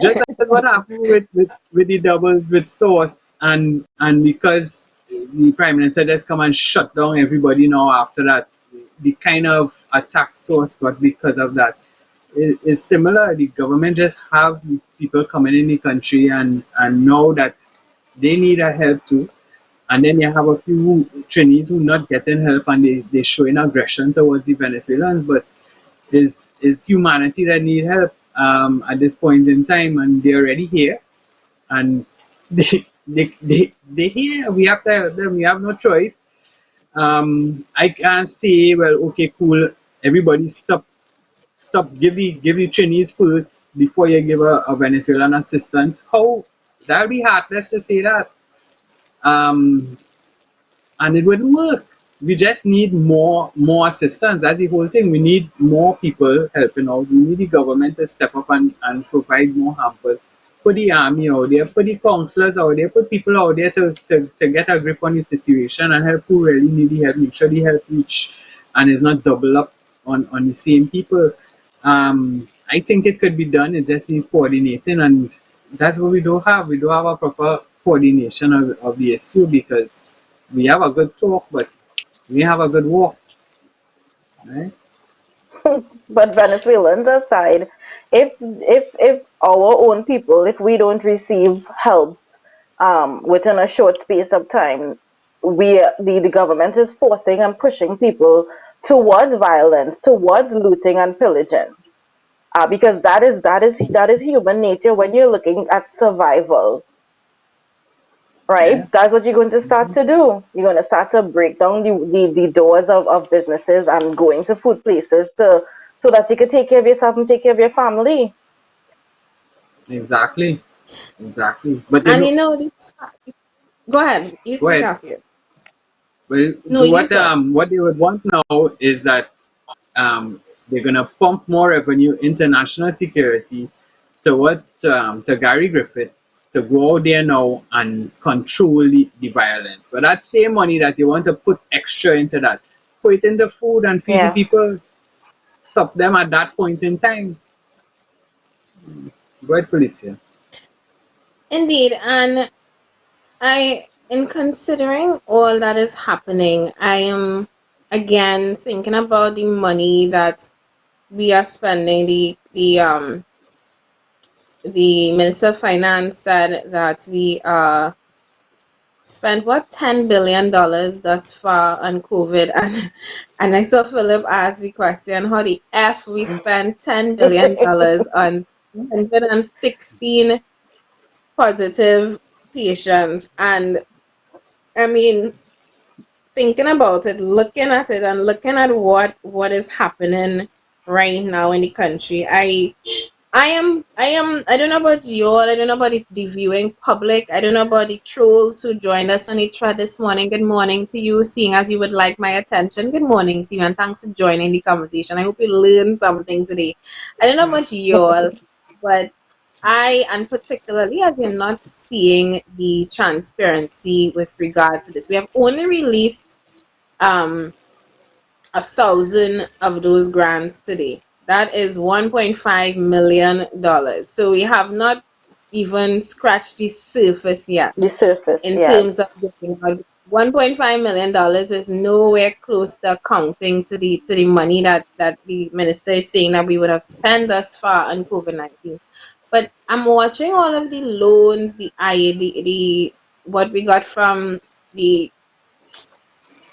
Just as what happened with the doubles with Source, and because the prime minister just come and shut down everybody now after that, the kind of attack Source got because of that is similar. The government just have the people coming in the country and know that they need a help too. And then you have a few Chinese who not getting help and they showing aggression towards the Venezuelans, but is humanity that need help at this point in time, and they're already here, and they here. We have to help them. We have no choice. I can't say, well, okay, cool. Everybody stop. Give the Chinese first before you give a Venezuelan assistance. How that'll be heartless to say that. Um, and it wouldn't work. We just need more assistance. That's the whole thing. We need more people helping out. We need the government to step up and provide more hampers. Put the army out there, put the counselors out there, put people out there to get a grip on the situation and help who really need the help. Make sure the help reach and is not double up on the same people. I think it could be done. It just needs coordinating, and that's what we don't have. We don't have a proper coordination of the issue because we have a good talk, but we have a good walk, right? But Venezuelans aside, if our own people, if we don't receive help within a short space of time, the government is forcing and pushing people towards violence, towards looting and pillaging. Because that is human nature when you're looking at survival, right? Yeah. That's what you're going to start to do. You're going to start to break down the doors of businesses and go into food places to so that you can take care of yourself and take care of your family. Exactly, exactly. But And go ahead. You go speak ahead. after you. Well, No, you talk. what they would want now is that they're gonna pump more revenue, international security, to Gary Griffith to go out there now and control the violence. But that same money that you want to put extra into that, put it into food and feed the Yeah. people. Stop them at that point in time. Go ahead, Felicia. Indeed, and in considering all that is happening, I am again thinking about the money that we are spending the Minister of Finance said that we spent what $10 billion thus far on COVID, and I saw Philip ask the question, how the F we spent $10 billion on 116 positive patients. And I mean, thinking about it, looking at it, and looking at what is happening right now in the country, I don't know about you all, I don't know about the viewing public, I don't know about the trolls who joined us on the thread this morning. Good morning to you, seeing as you would like my attention. Good morning to you, and thanks for joining the conversation. I hope you learned something today. I don't know about you all, but and particularly as you're not seeing the transparency with regards to this, we have only released um 1,000 of those grants today. That is $1.5 million. So we have not even scratched the surface yet The surface, in yeah. terms of giving out. $1.5 million is nowhere close to accounting to the money that the minister is saying that we would have spent thus far on COVID-19. But I'm watching all of the loans, the what we got from the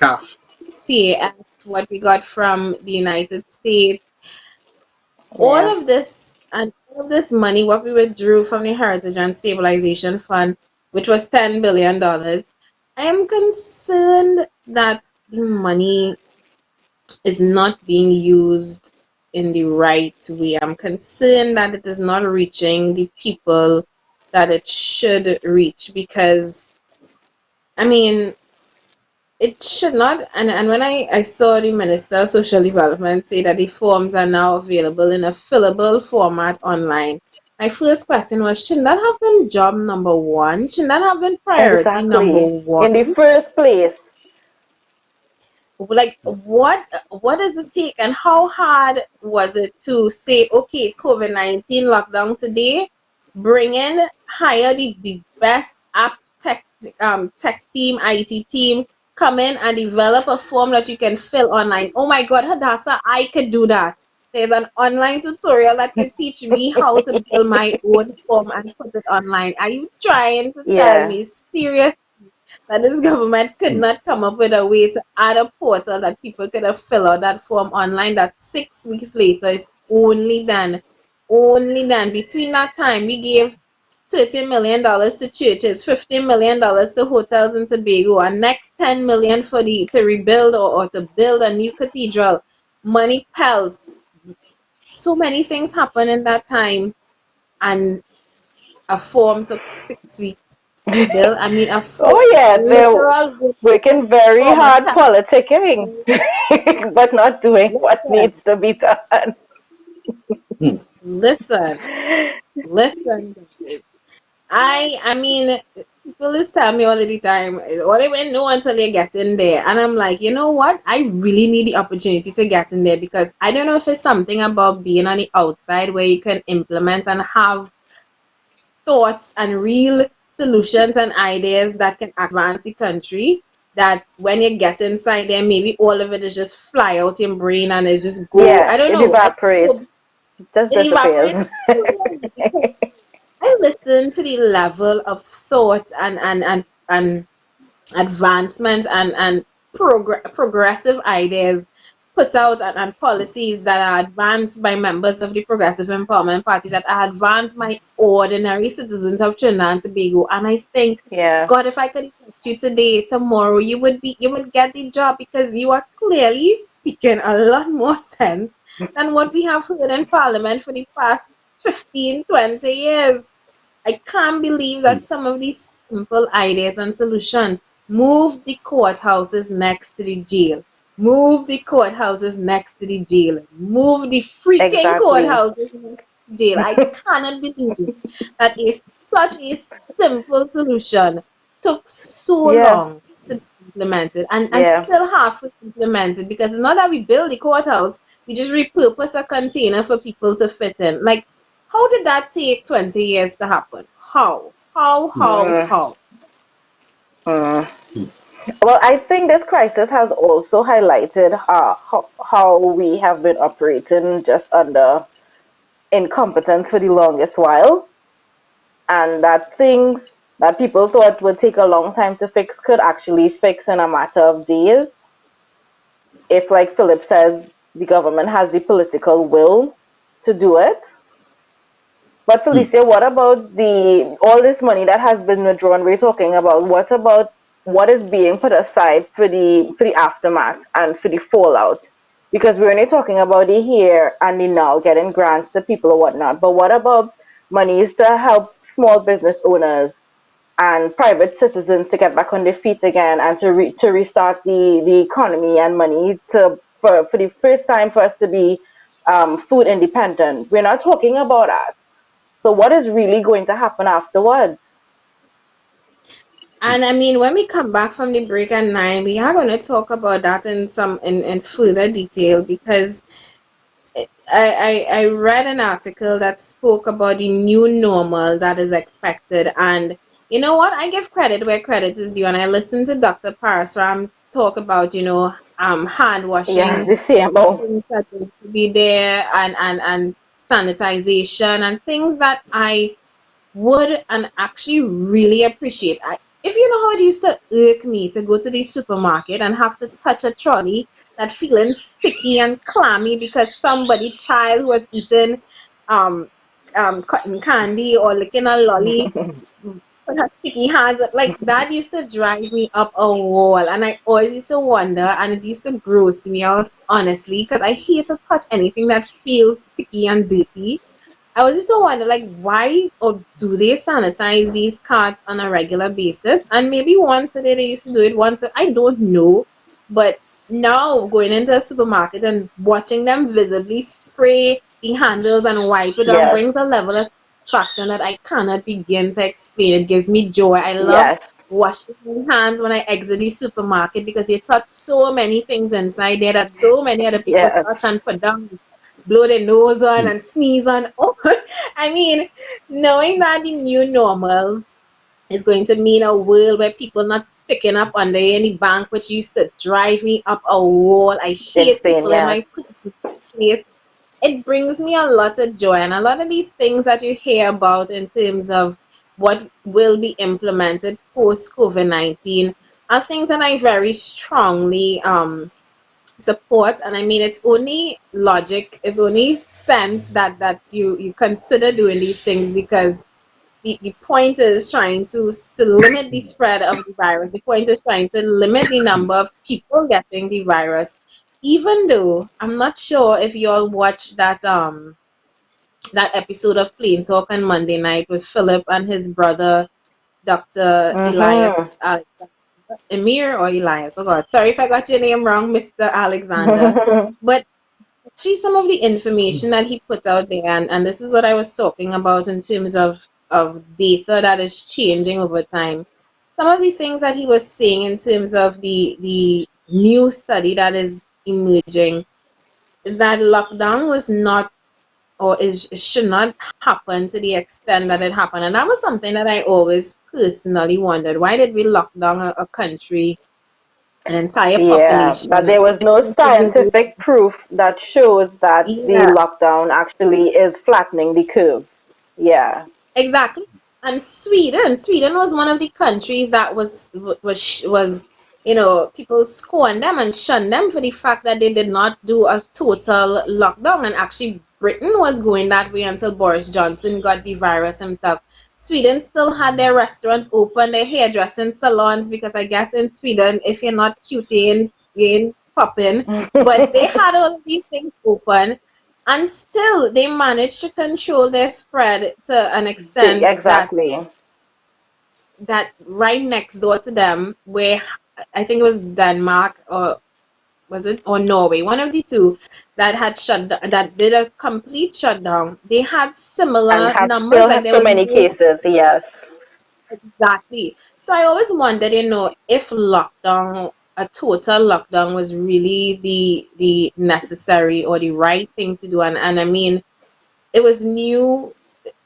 CAF. CAF, what we got from the United States, all Yeah. of this, and all of this money, what we withdrew from the Heritage and Stabilization Fund, which was $10 billion. I am concerned that the money is not being used in the right way. I'm concerned that it is not reaching the people that it should reach, because I mean, it should not. And when I saw the Minister of Social Development say that the forms are now available in a fillable format online, my first question was, shouldn't that have been job number one? Shouldn't that have been priority number Exactly. one? In the first place. Like, what does it take, and how hard was it to say, okay, COVID-19 lockdown today, bring in, hire the best app tech team, IT team, come in and develop a form that you can fill online. Oh my God, Hadassah, I could do that. There's an online tutorial that can teach me how to build my own form and put it online. Are you trying to tell Yeah. me seriously that this government could not come up with a way to add a portal that people could have filled out that form online, that 6 weeks later is only done. Between that time, we gave $30 million to churches, $50 million to hotels in Tobago, and next $10 million for to rebuild or to build a new cathedral. Money pelled. So many things happened in that time, and a form took 6 weeks to build. I mean, a form, Oh yeah, they're literal working very form, a hard tax. politicking, but not doing what Listen, needs to be done. Hmm. listen, listen, guys. I mean, people just tell me all of the time, what do you know until you get in there? And I'm like, you know what? I really need the opportunity to get in there, because I don't know if it's something about being on the outside where you can implement and have thoughts and real solutions and ideas that can advance the country, that when you get inside there, maybe all of it is just fly out your brain and it's just go. Yeah, I don't it know. I evaporates, hope just it disappears. evaporates clearly, because I listen to the level of thought and advancement and progressive ideas put out, and policies that are advanced by members of the Progressive Empowerment Party, that are advanced by ordinary citizens of Trinidad and Tobago. And I think, Yeah, God, if I could elect you today, tomorrow, you would get the job, because you are clearly speaking a lot more sense than what we have heard in Parliament for the past 15, 20 years. I can't believe that some of these simple ideas and solutions, move the courthouses next to the jail, move the courthouses next to the jail, move the freaking exactly. courthouses next to the jail. I cannot believe that is such a simple solution took so Yeah, long to be implemented, and yeah. still halfway implemented, because it's not that we build the courthouse, we just repurpose a container for people to fit in. Like, how did that take 20 years to happen? How? How, how, Mm, how? mm. Well, I think this crisis has also highlighted how we have been operating just under incompetence for the longest while, and that things that people thought would take a long time to fix could actually fix in a matter of days if, like Philip says, the government has the political will to do it. But Hmm. Felicia, what about the all this money that has been withdrawn? We're talking about what about what is being put aside for the aftermath and for the fallout? Because we're only talking about the here and the now, getting grants to people or whatnot. But what about monies to help small business owners and private citizens to get back on their feet again and to restart the economy and money to for the first time for us to be food independent? We're not talking about that. So what is really going to happen afterwards? And I mean, when we come back from the break at 9, we are going to talk about that in further detail because I read an article that spoke about the new normal that is expected. And you know what? I give credit where credit is due. And I listened to Dr. Parasram talk about, hand Yes, washing the CMO. things that need to be there and sanitization and things that I would and actually really appreciate. If you know how it used to irk me to go to the supermarket and have to touch a trolley that feeling sticky and clammy because somebody child was eating um cotton candy or licking a lolly put her sticky hands up. Like that used to drive me up a wall, and I always used to wonder, and it used to gross me out honestly because I hate to touch anything that feels sticky and dirty. I was just so wondering, like, why or do they sanitize these carts on a regular basis? And maybe once a day they used to do it I don't know. But now going into a supermarket and watching them visibly spray the handles and wipe it down Yes, brings a level of satisfaction that I cannot begin to explain. It gives me joy. I love yes, washing my hands when I exit the supermarket because you touch so many things inside there that so many other people yes. touch and put down, blow their nose on Hmm. and sneeze on. Oh, I mean, knowing that the new normal is going to mean a world where people not sticking up under any bank, which used to drive me up a wall. I hate Insane, people in yes. my place. It brings me a lot of joy, and a lot of these things that you hear about in terms of what will be implemented post COVID-19 are things that I very strongly support. And I mean, it's only logic, it's only sense that you consider doing these things because the point is trying to limit the spread of the virus. The point is trying to limit the number of people getting the virus. Even though I'm not sure if you all watched that episode of Plain Talk on Monday night with Philip and his brother Dr. Mm-hmm. Elias Emir or Elias. Oh God, sorry if I got your name wrong, Mr. Alexander. But see some of the information that he put out there, and this is what I was talking about in terms of data that is changing over time. Some of the things that he was saying in terms of the new study that is emerging is that lockdown was not or is should not happen to the extent that it happened. And that was something that I always personally wondered. Why did we lock down a country, an entire Yeah, but population? there was no scientific proof that shows that the Yeah, lockdown actually is flattening the curve. Yeah. exactly. And Sweden was one of the countries that was people scorned them and shunned them for the fact that they did not do a total lockdown. And actually, Britain was going that way until Boris Johnson got the virus himself. Sweden still had their restaurants open, their hairdressing salons, because I guess in Sweden, if you're not cute, you ain't popping. But they had all of these things open, and still they managed to control their spread to an extent Exactly. that right next door to them, where I think it was Denmark or was it or Norway, one of the two that had that did a complete shutdown. They had And similar had numbers, still like have there so was many no. cases, yes. Exactly. So I always wondered, if lockdown, a total lockdown was really the necessary or the right thing to do. And I mean, it was new,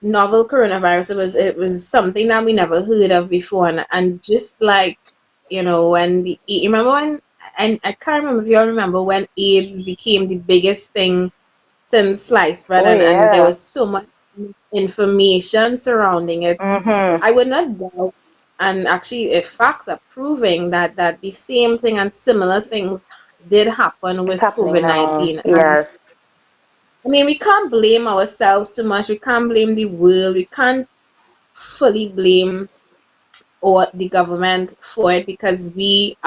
novel coronavirus. It was something that we never heard of before. And just like, when you remember when I can't remember if you all remember when AIDS became the biggest thing since sliced bread, Oh and there yeah. was so much information surrounding it. Mhm. I would not doubt, and actually, if facts are proving that the same thing and similar things did happen It's with happening COVID now. 19. And Yes. I mean, we can't blame ourselves too much. We can't blame the world. We can't fully blame or the government for it because it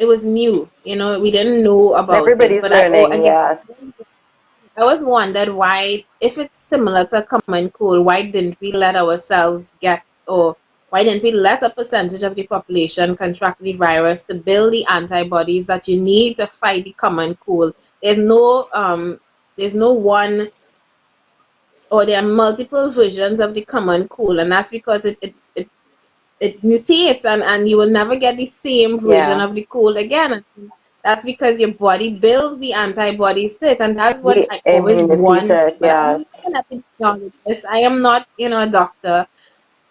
was new. We didn't know about it. Everybody's But I, learning. again, Yes. I always wondered why, if it's similar to common cold, why didn't we let ourselves or why didn't we let a percentage of the population contract the virus to build the antibodies that you need to fight the common cold? There's no one, or there are multiple versions of the common cold, and that's because it mutates, and you will never get the same version Yeah. of the cold again. That's because your body builds the antibodies to it, and that's what The I always immunity want. to it. But Yes. I'm not an epidemiologist. I am not, a doctor.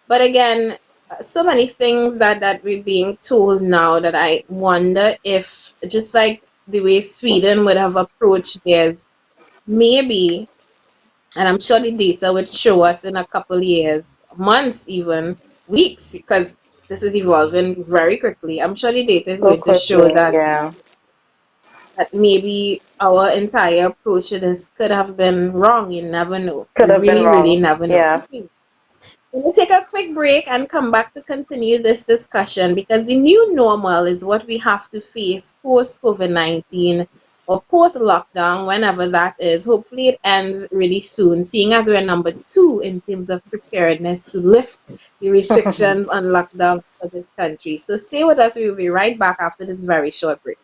But again, so many things that we're being told now that I wonder if, just like the way Sweden would have approached theirs, maybe, and I'm sure the data would show us in a couple years, months, even weeks, because this is evolving very quickly. I'm sure the data is So going to show quickly. that Yeah. maybe our entire approach to this could have been wrong. You never know. Could You have been really, really wrong. never know. Yeah. Okay. We'll take a quick break and come back to continue this discussion because the new normal is what we have to face post COVID 19 or post lockdown, whenever that is. Hopefully, it ends really soon, seeing as we're number 2 in terms of preparedness to lift the restrictions on lockdown for this country. So, stay with us. We will be right back after this very short break.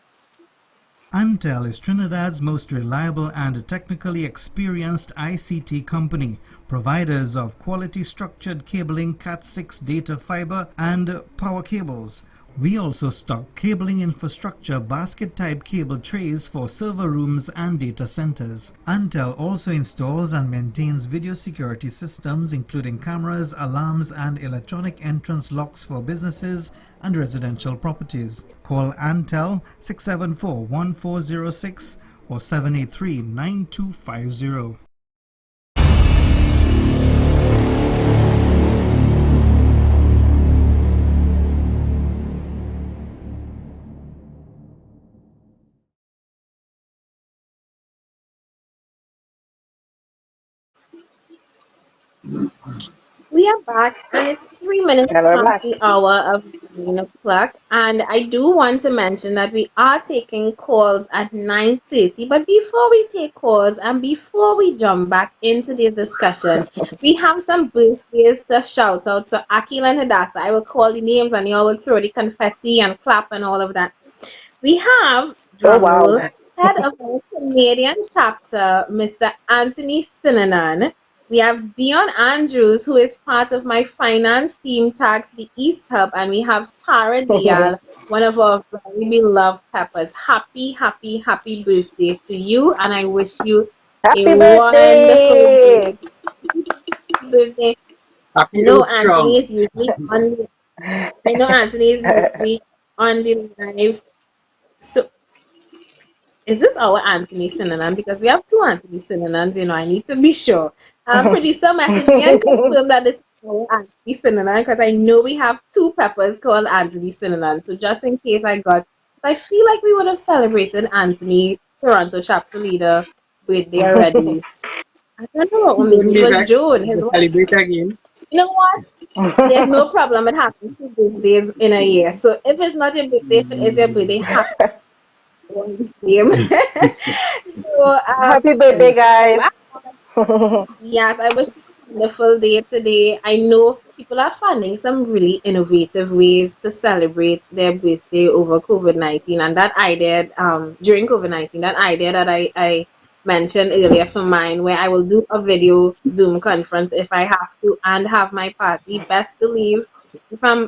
Antel is Trinidad's most reliable and technically experienced ICT company, providers of quality structured cabling, Cat6 data fiber, and power cables. We also stock cabling infrastructure basket-type cable trays for server rooms and data centers. Antel also installs and maintains video security systems including cameras, alarms, and electronic entrance locks for businesses and residential properties. Call Antel 674-1406 or 783-9250. We are back, and it's 3 minutes And we're past back. the hour of 9 o'clock. And I do want to mention that we are taking calls at 9:30. But before we take calls and before we jump back into the discussion, we have some birthdays to shout out. So Akil and Hadassah, I will call the names, and you all will throw the confetti and clap and all of that. We have, Oh drum wow. roll, head of our Canadian chapter, Mr. Anthony Sinanan. We have Dion Andrews, who is part of my finance team, Tax the East Hub, and we have Tara Dial, one of our very beloved peppers. Happy, happy, happy birthday to you, and I wish you a Happy wonderful birthday! birthday. I Happy know road Anthony strong. is usually on. I know Anthony is usually on the live. So is this our Anthony Sinanan? Because we have two Anthony Sinanans, I need to be sure. Producer, message me and confirm that this is our Anthony Sinanan because I know we have two peppers called Anthony Sinanan. So just in case I feel like we would have celebrated Anthony, Toronto chapter leader, birthday already. I don't know, or maybe Don't it be was back. June. To celebrate again. You know what? There's no problem. It happens 2 birthdays in a year. So if it's not your birthday, if it is your birthday, happy name. So, Happy birthday, guys! yes, I wish you a wonderful day today. I know people are finding some really innovative ways to celebrate their birthday over COVID-19. And that idea, during COVID-19, that idea that I mentioned earlier for mine, where I will do a video Zoom conference if I have to and have my party. Best believe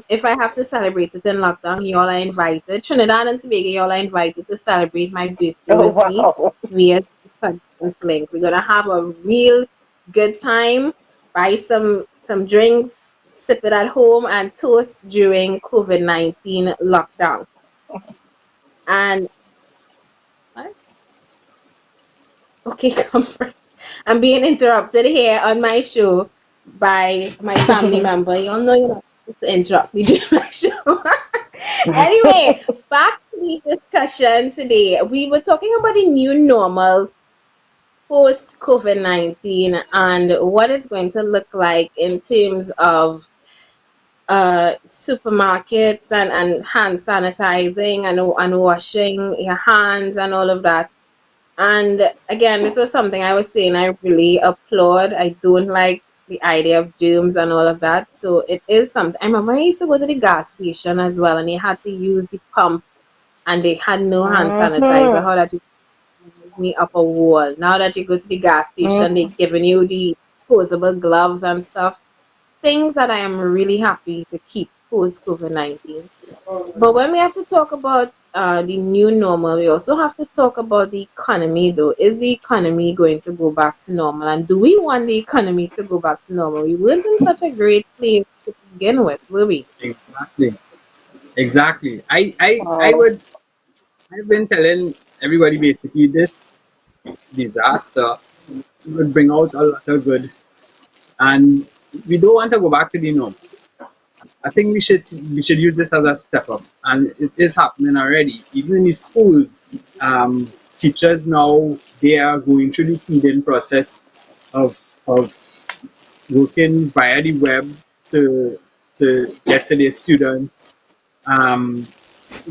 if I have to celebrate it in lockdown, you all are invited. Trinidad and Tobago, you all are invited to celebrate my birthday Oh with me wow. via conference link. We're gonna have a real good time, buy some drinks, sip it at home, and toast during COVID-19 lockdown. And what? Okay, comfort. I'm being interrupted here on my show by my family member. Y'all know you're not supposed to interrupt me during my show. Anyway, back to the discussion today. We were talking about the new normal post COVID-19 and what it's going to look like in terms of supermarkets and hand sanitizing and washing your hands and all of that. And again, this was something I was saying I really applaud. I don't like the idea of germs and all of that. So it is something. I remember I used to go to the gas station as well, and they had to use the pump, and they had no hand sanitizer. Mhm. How that you me up a wall. Now that you go to the gas station, they Mhm. giving you the disposable gloves and stuff. Things that I am really happy to keep post COVID-19. But when we have to talk about the new normal, we also have to talk about the economy, though. Is the economy going to go back to normal? And do we want the economy to go back to normal? We weren't in such a great place to begin with, were we? Exactly. Exactly. I Wow. would I've been telling everybody basically this disaster would bring out a lot of good, and we don't want to go back to the norm. I think we should use this as a step up, and it is happening already. Even in the schools, teachers now they are going through the feeding process of working via the web to get to their students. Um,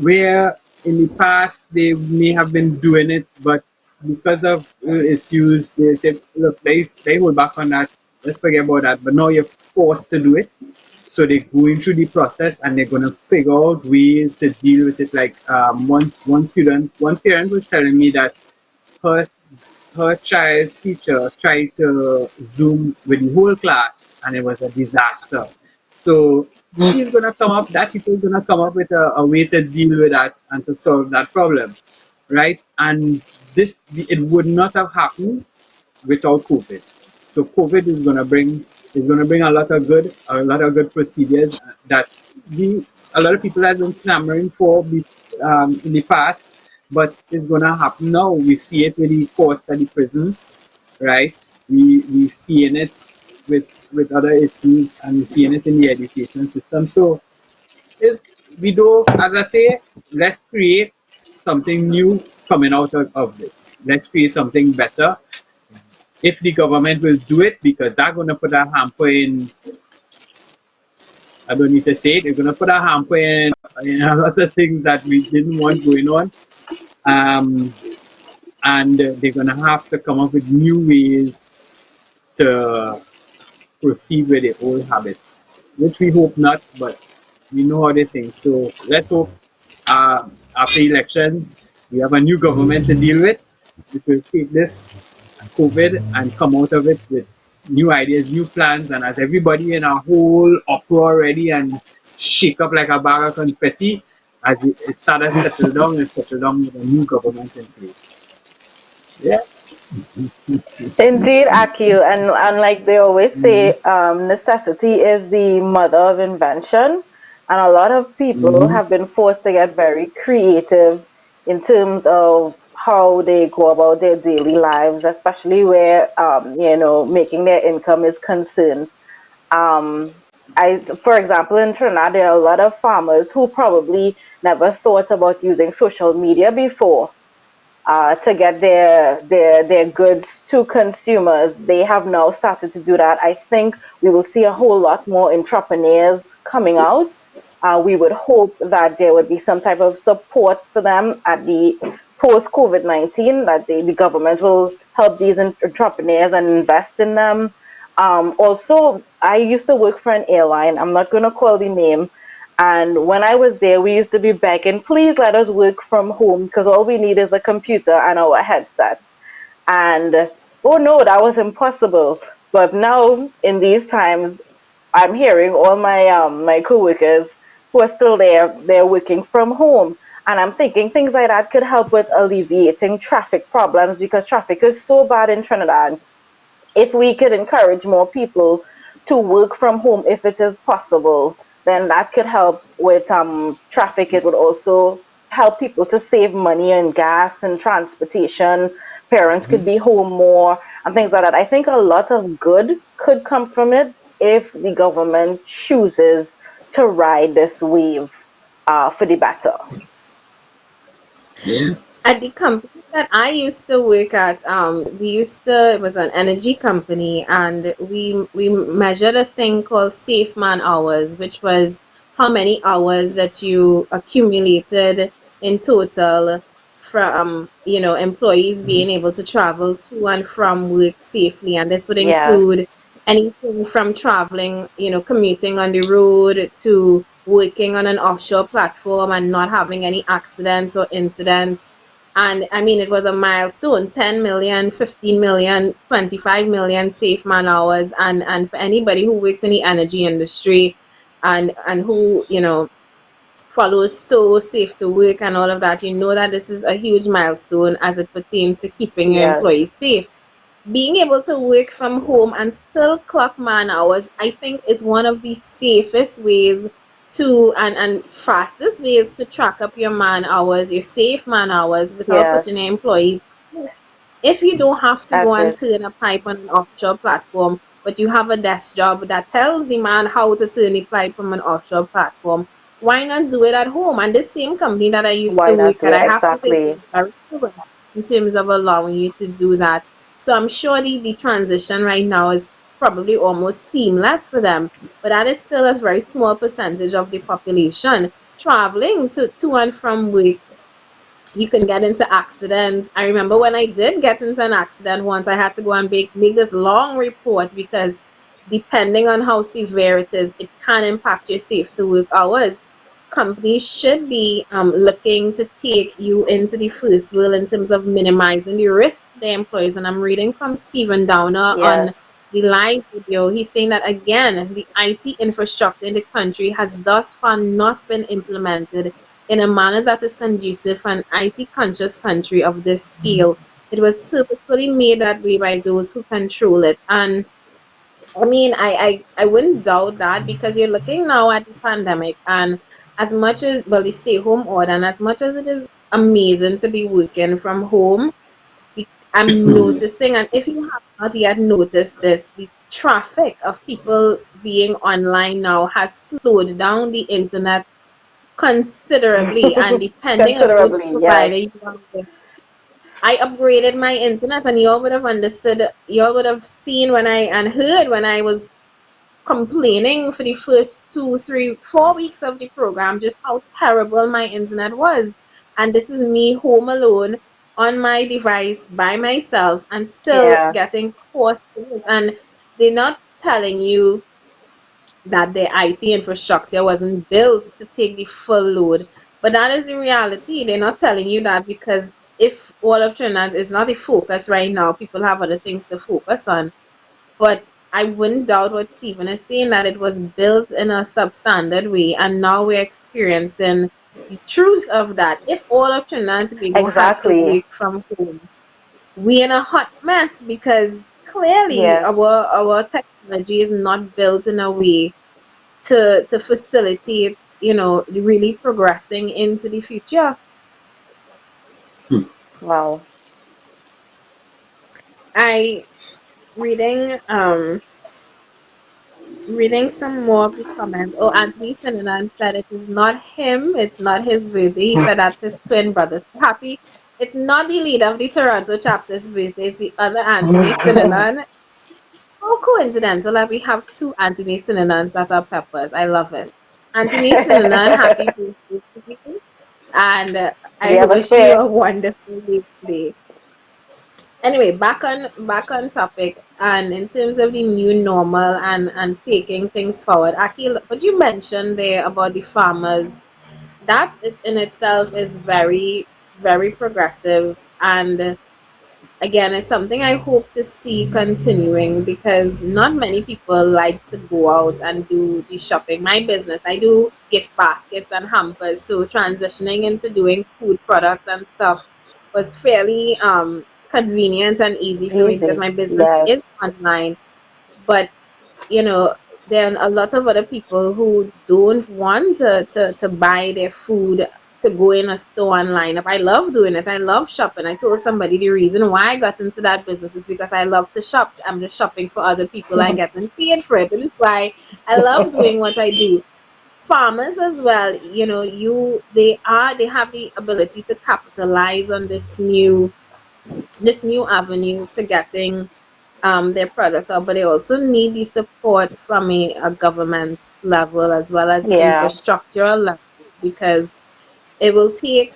where in the past they may have been doing it, but because of issues, they said, look, they hold back on that. Let's forget about that. But now you're forced to do it. So they're going through the process and they're going to figure out ways to deal with it. Like one parent was telling me that her her child's teacher tried to Zoom with the whole class and it was a disaster. So she's gonna come up, that teacher is gonna come up with a way to deal with that and to solve that problem. Right? And it would not have happened without COVID. So COVID is gonna bring a lot of good procedures that a lot of people have been clamoring for in the past, but it's gonna happen now. We see it with the courts and the prisons, right? We seeing it with other issues, and we seeing it in the education system. So is we do, as I say, let's create something new coming out of this. Let's create something better if the government will do it, because they're going to put a hamper in. I don't need to say it. They're going to put a hamper in a lot of things that we didn't want going on. Um, and they're going to have to come up with new ways to proceed with their old habits, which we hope not, but we know how they think. So let's hope after election we have a new government to deal with, which will take this COVID and come out of it with new ideas, new plans, and as everybody in a whole uproar already and shake up like a bag of confetti, as it started to settle down with a new government in place. Yeah. Indeed, Akil, and like they always Mm-hmm. say, necessity is the mother of invention, and a lot of people Mm-hmm. have been forced to get very creative in terms of how they go about their daily lives, especially where making their income is concerned. For example, in Trinidad, there are a lot of farmers who probably never thought about using social media before to get their goods to consumers. They have now started to do that. I think we will see a whole lot more entrepreneurs coming out. We would hope that there would be some type of support for them at the post COVID-19, that the government will help these entrepreneurs and invest in them. Also, I used to work for an airline. I'm not going to call the name, and when I was there, we used to be begging, please let us work from home because all we need is a computer and our headset. And oh no, that was impossible. But now in these times, I'm hearing all my coworkers who are still there, they're working from home. And I'm thinking things like that could help with alleviating traffic problems because traffic is so bad in Trinidad. If we could encourage more people to work from home if it is possible, then that could help with traffic. It would also help people to save money and gas and transportation. Parents could be home more and things like that. I think a lot of good could come from it if the government chooses to ride this wave for the better. Yeah. At the company that I used to work at, we used to, it was an energy company, and we measured a thing called safe man hours, which was how many hours that you accumulated in total from, employees being able to travel to and from work safely. And this would Yes, include anything from traveling, commuting on the road to working on an offshore platform and not having any accidents or incidents. And I mean, it was a milestone: 10 million, 15 million, 25 million safe man hours. And for anybody who works in the energy industry and who, follows STOW, safe to work, and all of that, you know that this is a huge milestone as it pertains to keeping your yes, employees safe. Being able to work from home and still clock man hours, I think, is one of the safest ways to and fastest ways to track up your man hours, your safe man hours, without yes. putting your employees at risk. If you don't have to go That's and it. turn a pipe on an offshore platform, but you have a desk job that tells the man how to turn the pipe from an offshore platform, why not do it at home? And the same company that I used to Why not work do at, it? I have to say, Exactly. they're very progressive in terms of allowing you to do that. So I'm sure the transition right now is probably almost seamless for them, but that is still a very small percentage of the population traveling to and from work. You can get into accidents. I remember when I did get into an accident once, I had to go and make this long report because depending on how severe it is, it can impact your safe to work hours. Companies should be looking to take you into the first world in terms of minimizing the risk to their employees. And I'm reading from Stephen Downer Yes. on the live video. He's saying that again, the IT infrastructure in the country has thus far not been implemented in a manner that is conducive for an IT conscious country of this scale. It was purposefully made that way by those who control it. And I mean, I wouldn't doubt that, because you're looking now at the pandemic, and as much as, well, the stay home order, and as much as it is amazing to be working from home, I'm noticing, and if you have not yet noticed this, the traffic of people being online now has slowed down the internet considerably. And depending on which Considerably, yes. provider you are with, I upgraded my internet, and y'all would have understood, y'all would have seen when I and heard when I was complaining for the first 2, 3, 4 weeks of the program just how terrible my internet was. And this is me home alone on my device by myself and still Yeah. getting poor service. And they're not telling you that the IT infrastructure wasn't built to take the full load. But that is the reality. They're not telling you that because if all of Trinidad is not a focus right now, people have other things to focus on. But I wouldn't doubt what Stephen is saying, that it was built in a substandard way, and now we're experiencing the truth of that. If all of Trinidad and Tobago had to Exactly. work from home, we're in a hot mess because clearly Yes. our technology is not built in a way to facilitate, really progressing into the future. Wow. I reading reading some more of the comments. Oh, Anthony Sinanan said it is not him, it's not his birthday. He said that's his twin brother. So happy. It's not the leader of the Toronto chapter's birthday, it's the other Anthony Sinanan. How coincidental that we have two Anthony Sinanans that are peppers. I love it. Anthony Sinanan, happy birthday to you. And We I have a wish you spare. a wonderful day today. Anyway, back on topic, and in terms of the new normal and taking things forward, Aki, what you mentioned there about the farmers, that in itself is very, very progressive. And again, it's something I hope to see continuing, because not many people like to go out and do the shopping. My business, I do gift baskets and hampers, so transitioning into doing food products and stuff was fairly convenient and easy for me because Easy. my business Yes. is online. But you know, there are a lot of other people who don't want to buy their food to go in a store and line up. I love doing it. I love shopping. I told somebody the reason why I got into that business is because I love to shop. I'm just shopping for other people and getting paid for it. And it's why I love doing what I do. Farmers as well, they have the ability to capitalize on this new avenue to getting their product out, but they also need the support from a government level as well as Yeah. infrastructural level, because it will take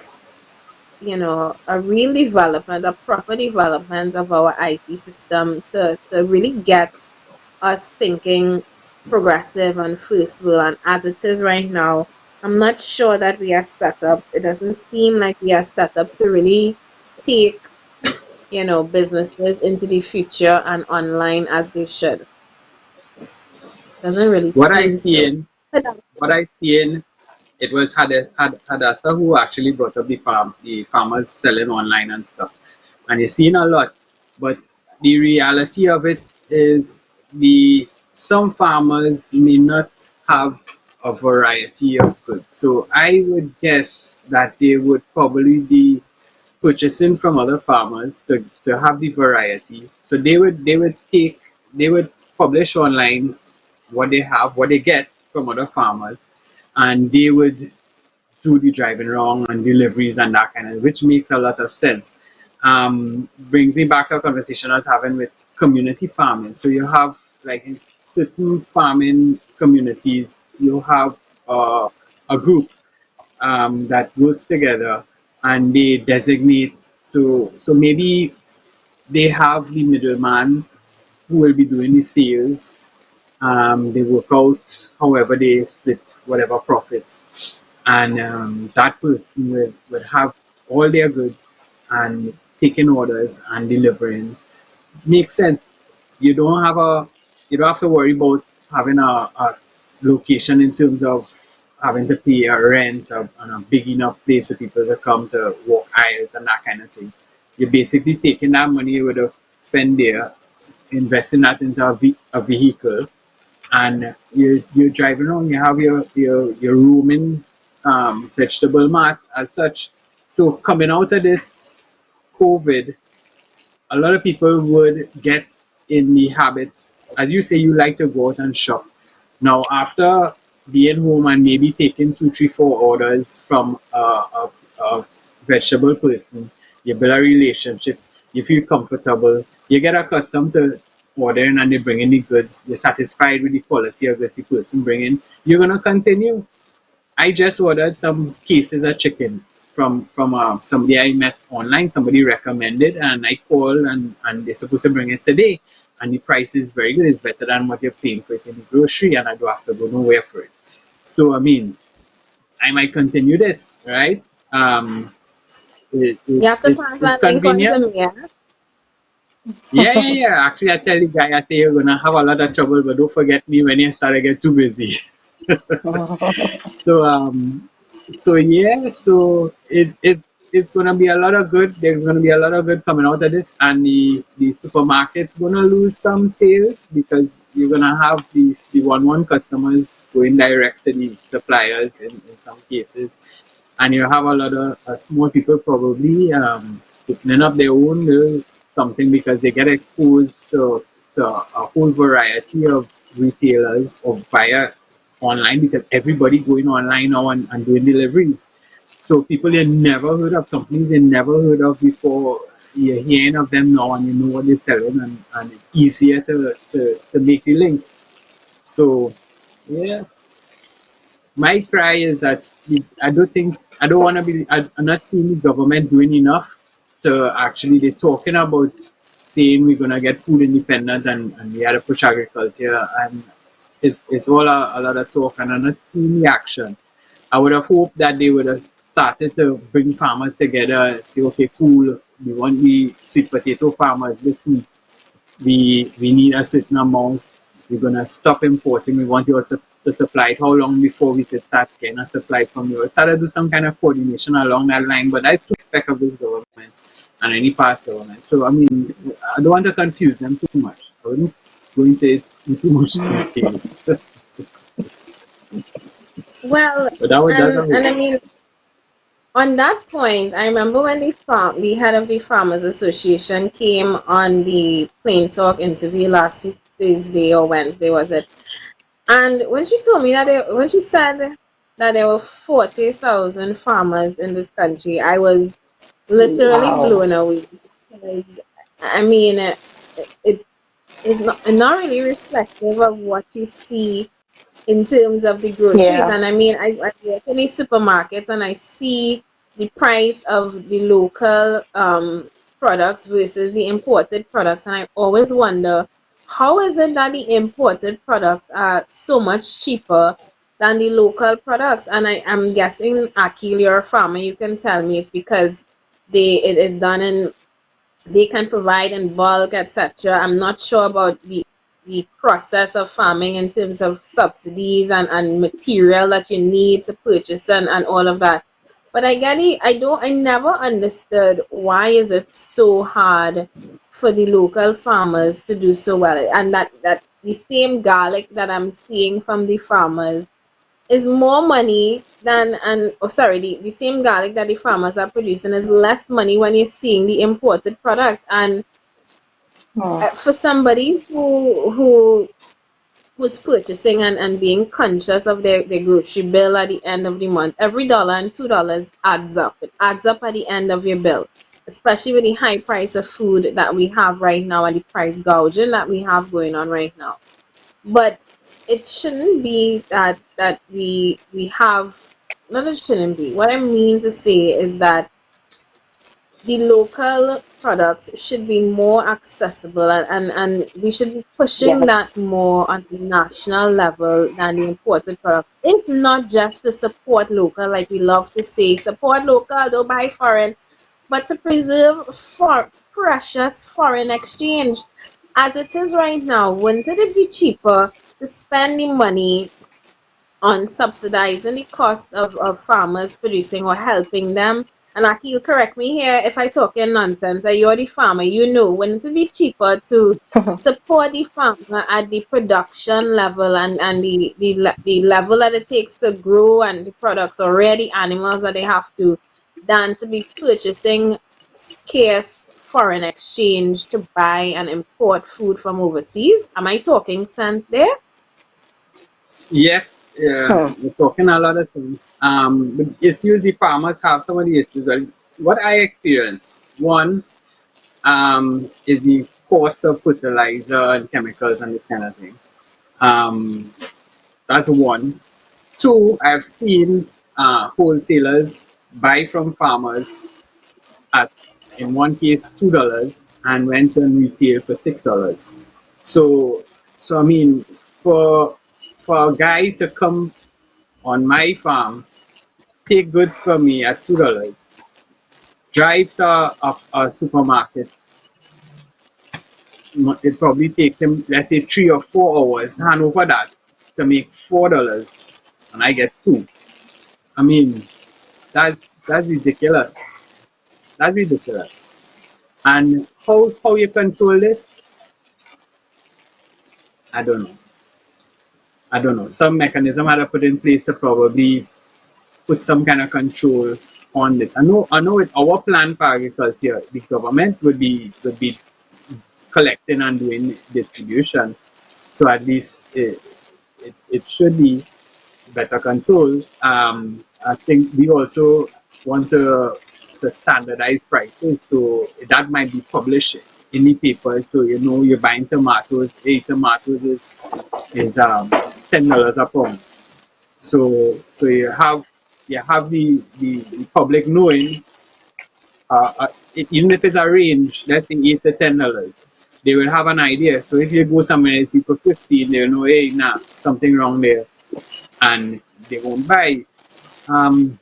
a real development, a proper development of our IT system to really get us thinking progressive and first world. And as it is right now, I'm not sure that we are set up. It doesn't seem like we are set up to really take businesses into the future and online as they should. Doesn't really What I seem so. seen, what I seen, it was Hadassah who actually brought up the farmers selling online and stuff, and you've seen a lot. But the reality of it is, the some farmers may not have a variety of goods. So I would guess that they would probably be purchasing from other farmers to have the variety. So they would publish online what they have, what they get from other farmers, and they would do the driving wrong and deliveries and that kind of, which makes a lot of sense. Brings me back to a conversation I was having with community farming. So you have, like, in certain farming communities, you have a group that works together, and they designate. So maybe they have the middleman who will be doing the sales. They work out however they split whatever profits, and that person will have all their goods and taking orders and delivering. Makes sense. You don't have a you don't have to worry about having a location in terms of having to pay a rent and a big enough place for people to come to walk aisles and that kind of thing. You're basically taking that money you would have spent there, investing that into a vehicle, and you're driving around. You have your roaming vegetable mart as such. So coming out of this COVID, a lot of people would get in the habit, as you say, you like to go out and shop. Now, after being home and maybe taking two, three, four orders from a vegetable person, you build a relationship, you feel comfortable, you get accustomed to ordering and they bring in the goods, you're satisfied with the quality of goods the person bringing, you're going to continue. I just ordered some cases of chicken from somebody I met online. Somebody recommended, and I called, and they're supposed to bring it today. And the price is very good. It's better than what you're paying for it in the grocery, and I don't have to go nowhere for it. So I mean, I might continue this, right? You have to It's pass that link on convenient. to me, yeah? Yeah. Actually, I tell the guy, I say you're gonna have a lot of trouble, but don't forget me when you start to get too busy. So it's gonna be a lot of good. There's gonna be a lot of good coming out of this, and the supermarket's gonna lose some sales because you're gonna have the one customers going direct to the suppliers in some cases, and you have a lot of small people probably opening up their own little something because they get exposed to a whole variety of retailers or via online, because everybody going online now and doing deliveries. So people you never heard of, companies you never heard of before, you're hearing of them now and you know what they're selling, and it's easier to make the links. So yeah, my cry is that I don't want to be. I'm not seeing the government doing enough to actually. They're talking about saying we're gonna get food independent and we had to push agriculture, and it's all a lot of talk, and I'm not seeing the action. I would have hoped that they would have started to bring farmers together and say, okay, cool, we want the sweet potato farmers. Listen, we need a certain amount. We're gonna stop importing. We want you also to supply it. How long before we could start getting a supply from you? Start to do some kind of coordination along that line. But that's to expect of this government and any past government. So I mean, I don't want to confuse them too much. I wouldn't go into it in too much detail. Well, But that was and a I hope. mean, On that point, I remember when the head of the Farmers Association came on the Plain Talk interview last week, Tuesday or Wednesday, was it? And when she told me when she said that there were 40,000 farmers in this country, I was literally Wow. blown away. Because, I mean, it is not really reflective of what you see in terms of the groceries. Yeah. And I mean, I work in the supermarkets and I see the price of the local products versus the imported products. And I always wonder, how is it that the imported products are so much cheaper than the local products? And I am guessing, Akil, you're a farmer, you can tell me it's because it is done in they can provide in bulk, etc. I'm not sure about the process of farming in terms of subsidies and material that you need to purchase and all of that. But I get it. I never understood why is it so hard for the local farmers to do so well. And that the same garlic that I'm seeing from the farmers is more money than and oh sorry the same garlic that the farmers are producing is less money when you're seeing the imported product. And Hmm. for somebody who was purchasing and being conscious of their grocery bill at the end of the month, every dollar and $2 adds up. It adds up at the end of your bill, especially with the high price of food that we have right now and the price gouging that we have going on right now. But it shouldn't be that we have, not that it shouldn't be. What I mean to say is that the local products should be more accessible, and we should be pushing Yes. that more on the national level than the imported product. If not just to support local, like we love to say, support local, don't buy foreign, but to preserve for precious foreign exchange. As it is right now, wouldn't it be cheaper to spend the money on subsidizing the cost of farmers producing or helping them? And Akil, correct me here if I talk in nonsense. You're the farmer, you know, wouldn't it be cheaper to support the farmer at the production level and the level that it takes to grow and the products or rear the animals that they have to, than to be purchasing scarce foreign exchange to buy and import food from overseas? Am I talking sense there? Yes, Hmm. we're talking a lot of things. But issues the farmers have, some of the issues. Well, what I experience, one, is the cost of fertilizer and chemicals and this kind of thing. Um, that's one. Two, I've seen wholesalers buy from farmers at, in one case, $2 and went on retail for $6. So, so I mean, for for a guy to come on my farm, take goods from me at $2, drive to a supermarket, it probably takes him, let's say, 3 or 4 hours, hand over that to make $4, and I get two. I mean, that's ridiculous. That's ridiculous. And how you control this? I don't know. I don't know. Some mechanism had to put in place to probably put some kind of control on this. I know with our plan for agriculture, the government would be collecting and doing distribution. So at least it should be better control. I think we also want to standardize prices, so that might be published in the paper. So you know you're buying tomatoes. Hey, tomatoes is $10 a pound. So you have the public knowing, even if it's a range, let's say $8 to $10, they will have an idea. So if you go somewhere and see for 15, they'll know, hey, nah, something wrong there, and they won't buy. Um,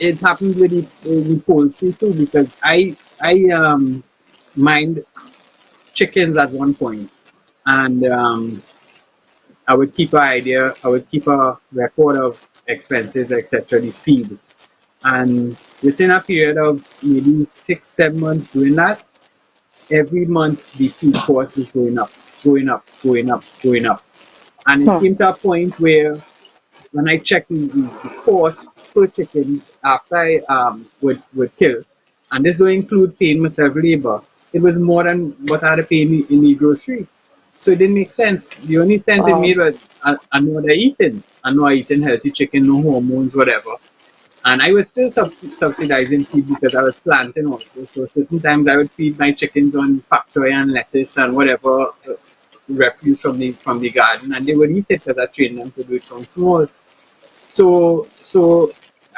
it happens with the poultry too, because I mined chickens at one point, and I would keep a record of expenses, etc., the feed. And within a period of maybe 6, 7 months doing that, every month the feed cost was going up, going up, going up, going up. And it Hmm. came to a point where when I checked the cost per chicken after I would kill, and this don't include paying myself labor, it was more than what I had to pay in the grocery. So it didn't make sense. The only sense it Wow. made was I know what I eating. I know I eating healthy chicken, no hormones, whatever. And I was still subsidizing feed because I was planting also. So certain times I would feed my chickens on pak choy and lettuce and whatever refuse from the garden, and they would eat it because I trained them to do it from small. So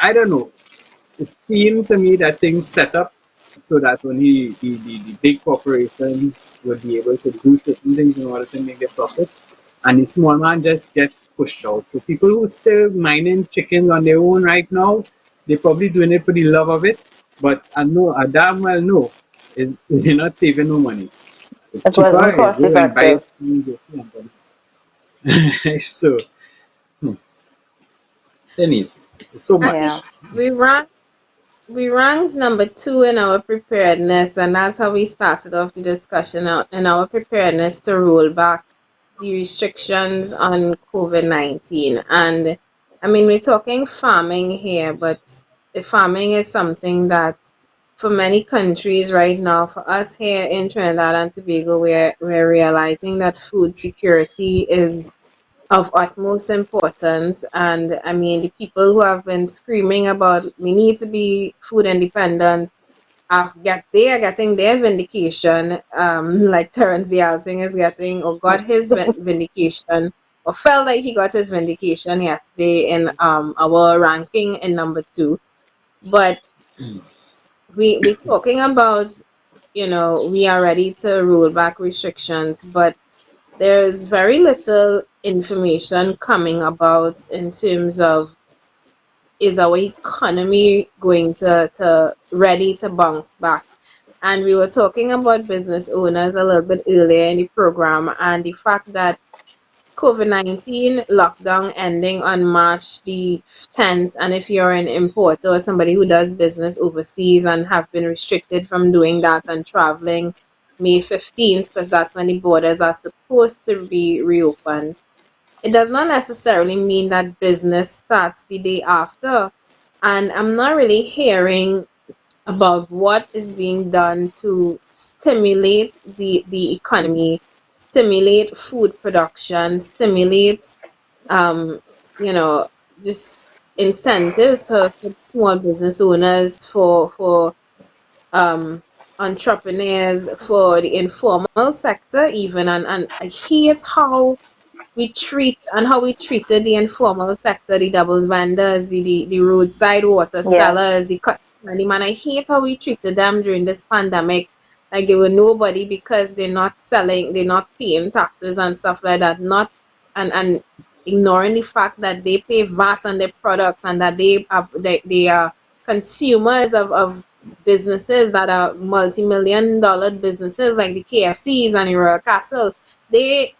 I don't know. It seemed to me that things set up so that only the big corporations would be able to do certain things in order to make their profits, and the small man just gets pushed out. So people who still mining chickens on their own right now, they're probably doing it for the love of it. But I know, I damn well know, they're not saving no money. It's It cheaper. wasn't You cost go and buy effective. it. And you get- so, hmm, anyways, so I much. think Yeah. we rank we ranked number two in our preparedness, and that's how we started off the discussion in our preparedness to roll back the restrictions on COVID-19. And I mean, we're talking farming here, but the farming is something that for many countries right now, for us here in Trinidad and Tobago, we're realizing that food security is of utmost importance. And I mean, the people who have been screaming about we need to be food independent they are getting their vindication, like Terence Yalsing is getting or got his vindication or felt like he got his vindication yesterday in our ranking in number two. But we talking about, we are ready to roll back restrictions, but there's very little information coming about in terms of is our economy going to ready to bounce back. And we were talking about business owners a little bit earlier in the program and the fact that COVID-19 lockdown ending on March the 10th, and if you're an importer or somebody who does business overseas and have been restricted from doing that and traveling May 15th, because that's when the borders are supposed to be reopened, it does not necessarily mean that business starts the day after. And I'm not really hearing about what is being done to stimulate the economy, stimulate food production, stimulate um, you know, just incentives for small business owners, for um entrepreneurs, for the informal sector even. And I hate how we treated the informal sector, the doubles vendors, the roadside water Yeah. sellers, the candy man. I hate how we treated them during this pandemic. Like they were nobody because they're not selling, they're not paying taxes and stuff like that. Not and ignoring the fact that they pay VAT on their products and that they are consumers of businesses that are multi-million dollar businesses like the KFCs and the Royal Castle. They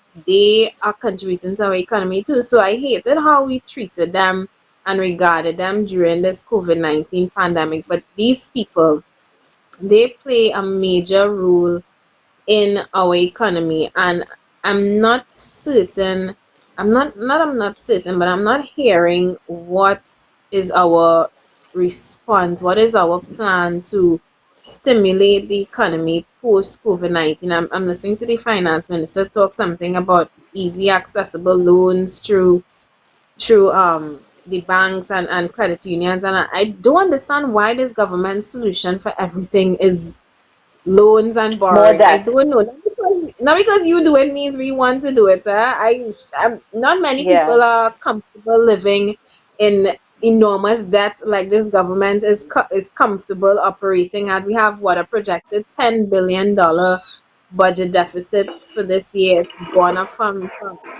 are contributing to our economy too. So I hated how we treated them and regarded them during this COVID-19 pandemic. But these people, they play a major role in our economy. And I'm not certain, I'm not certain, but I'm not hearing what is our response, what is our plan to stimulate the economy post COVID-19. I'm listening to the finance minister talk something about easy accessible loans through the banks and credit unions. And I don't understand why this government solution for everything is loans and More borrowing. I debt. don't know. Not because you do it means we want to do it. Not many Yeah. people are comfortable living in enormous debt like this government is comfortable operating at. We have what, a projected $10 billion budget deficit for this year. It's gone up from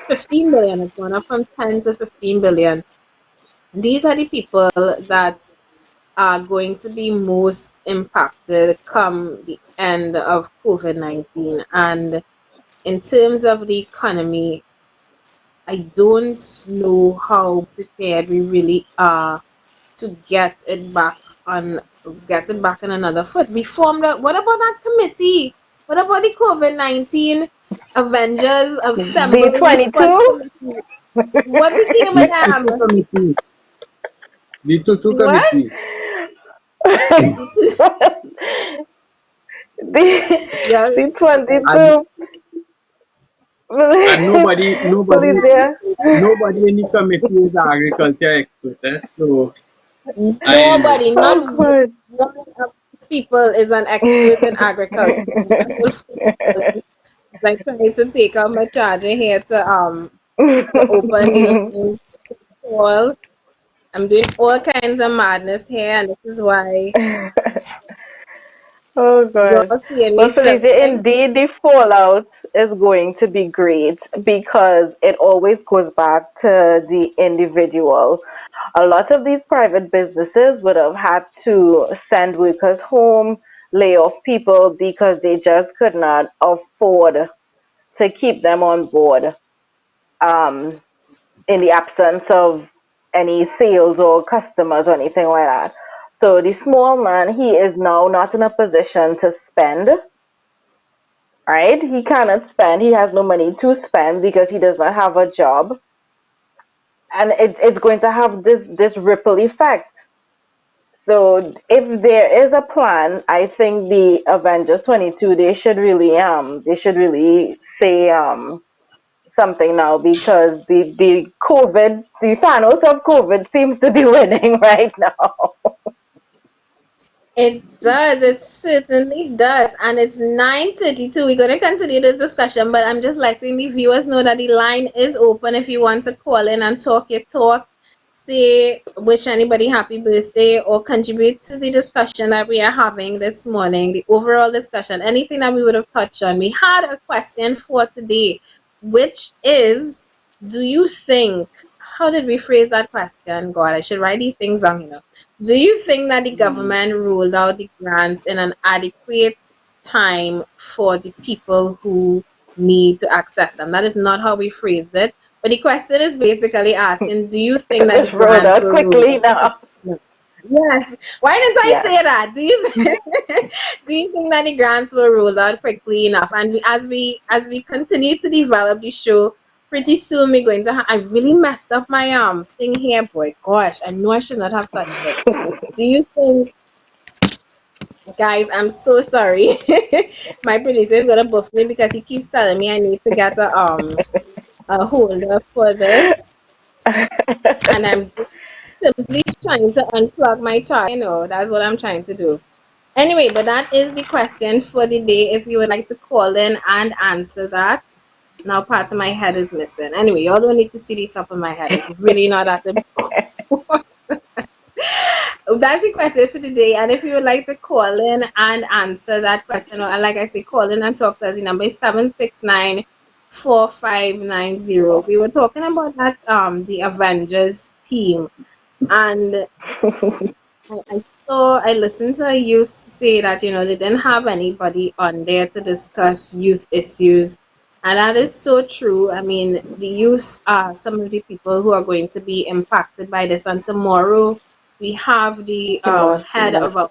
15 billion. It's gone up from 10 to 15 billion. These are the people that are going to be most impacted come the end of COVID-19. And in terms of the economy, I don't know how prepared we really are to on get it back on another foot. We formed what about that committee? What about the COVID-19 Avengers Assemble Response B22. Committee? What became of The Tutu them? Committee. The Tutu The what? Committee. The two, the yeah, the And 22 and Felicia. nobody in the committee is an agriculture expert. So I nobody, not Oh God. one of these people is an expert in agriculture. That whole fool is like trying to take out my charger here to open the line call. I'm doing all kinds of madness here, and this is why Oh you're God. all seeing Well, me Felicia, slipping. indeed, the fallout is going to be great because it always goes back to the individual. A lot of these private businesses would have had to send workers home, lay off people because they just could not afford to keep them on board um, in the absence of any sales or customers or anything like that. So the small man, he is now not in a position to spend, right? He cannot spend. He has no money to spend because he does not have a job. And it's going to have this ripple effect. So if there is a plan, I think the Avengers 22 they should really say something now because the Thanos of COVID seems to be winning right now. It does. It certainly does. And it's 9:32. We're going to continue this discussion, but I'm just letting the viewers know that the line is open if you want to call in and talk your talk, say, wish anybody happy birthday, or contribute to the discussion that we are having this morning, the overall discussion, anything that we would have touched on. We had a question for today, which is, do you think, how did we phrase that question? God, I should write these things down, do you think that the government rolled out the grants in an adequate time for the people who need to access them? That is not how we phrased it. But the question is basically asking, do you think that the Just rolled grants out were rolled quickly now. out? Yes. Why didn't I Yes. say that? Do you do you think that the grants were rolled out quickly enough? And as we continue to develop the show, pretty soon we're going to. I really messed up my thing here, boy. Gosh, I know I should not have touched it. Do you think, guys? I'm so sorry. My producer is gonna buff me because he keeps telling me I need to get a holder for this, and I'm just simply trying to unplug my charger. That's what I'm trying to do. Anyway, but that is the question for the day. If you would like to call in and answer that. Now part of my head is missing. Anyway, y'all don't need to see the top of my head. It's really not that important. That's the question for today. And if you would like to call in and answer that question, or like I say, call in and talk to us, the number is 769-4590. We were talking about that the Avengers team. And I listened to a youth say that, they didn't have anybody on there to discuss youth issues. And that is so true. I mean, the youth are some of the people who are going to be impacted by this. And tomorrow we have the Most head of our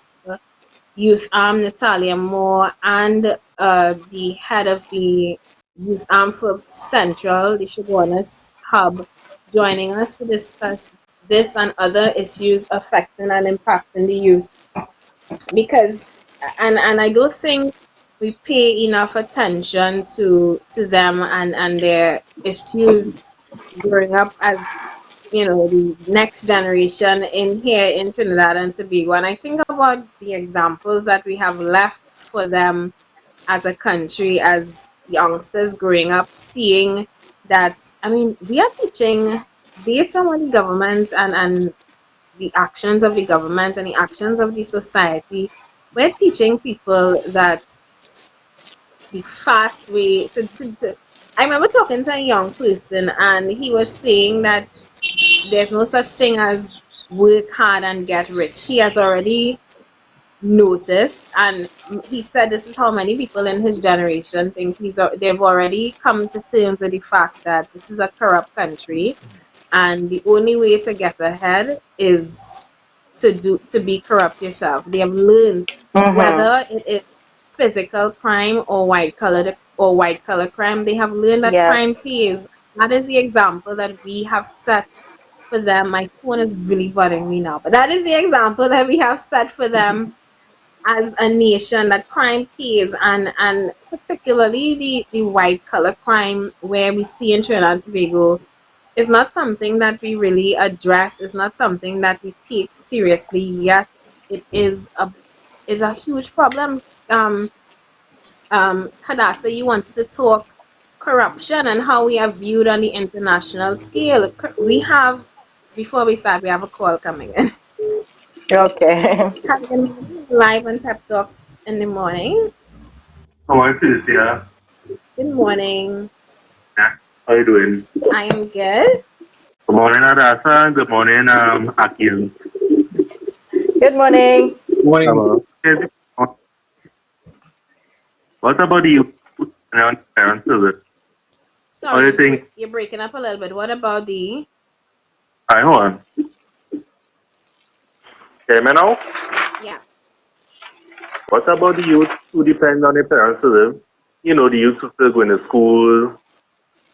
youth arm, Natalia Moore, and the head of the youth arm for Central, the Shogunas Hub, joining us to discuss this and other issues affecting and impacting the youth. Because, and I don't think we pay enough attention to them and their issues growing up as the next generation in here in Trinidad and Tobago. And I think about the examples that we have left for them as a country, as youngsters growing up, seeing that, I mean, we are teaching based on what the government and the actions of the government and the actions of the society, we're teaching people that the fast way to I remember talking to a young person and he was saying that there's no such thing as work hard and get rich. He has already noticed, and he said this is how many people in his generation think they've already come to terms with the fact that this is a corrupt country, and the only way to get ahead is to be corrupt yourself. They have learned Mm-hmm. whether it is physical crime or white collar crime. They have learned that Yes. crime pays. That is the example that we have set for them. My phone is really bothering me now, but that is the example that we have set for them as a nation, that crime pays, and particularly the white collar crime where we see in Trinidad and Tobago is not something that we really address. It's not something that we take seriously yet. It is a huge problem. Hadassah, you wanted to talk corruption and how we are viewed on the international scale. We have, before we start, we have a call coming in. Okay. Hi, good morning. Live on Pep Talks in the morning. How are you, Felicia? Good morning. Yeah. How you doing? I am good. Good morning, Adasa. Good morning, Akim. Good morning. Morning. Okay. What about the youth and parents service? How do Sorry, you think? you're breaking up a little bit. What about the? Hi, hold on. Hear me now? Yeah. What about the youth who depend on their parents to live? You know, the youth who still going to school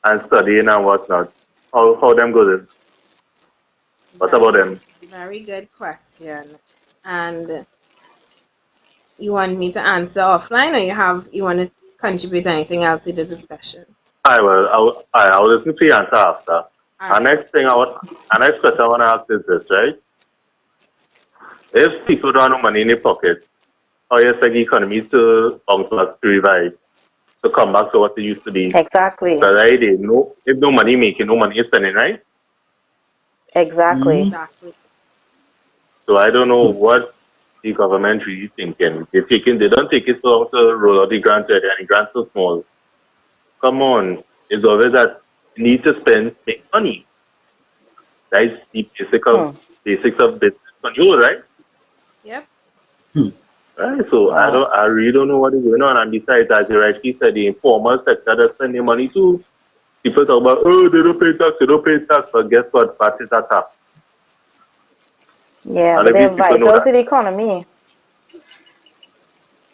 and studying and whatnot. How them go then? What about them? Very good question. And you want me to answer offline, or you want to contribute anything else to the discussion? I will listen to your answer after. All Our right. next question I want to ask is this, right? If people don't have no money in their pocket, how you expect the economy to bounce back, to revive, to come back to what it used to be? Exactly. Because if no money making, no money is spending, right? Exactly. Exactly. So I don't know what the government really thinking. They don't take it so long to roll out the grants already, and the grants so small. Come on, it's always that need to spend, make money. That's the basics of business control, right? Yep. Right, so I really don't know what is going on. And besides, as you rightly said, the informal sector does spend their money too. People talk about, oh, they don't pay tax, but guess what? VAT is a tax. Yeah, And but they're every people know vital to that. the economy.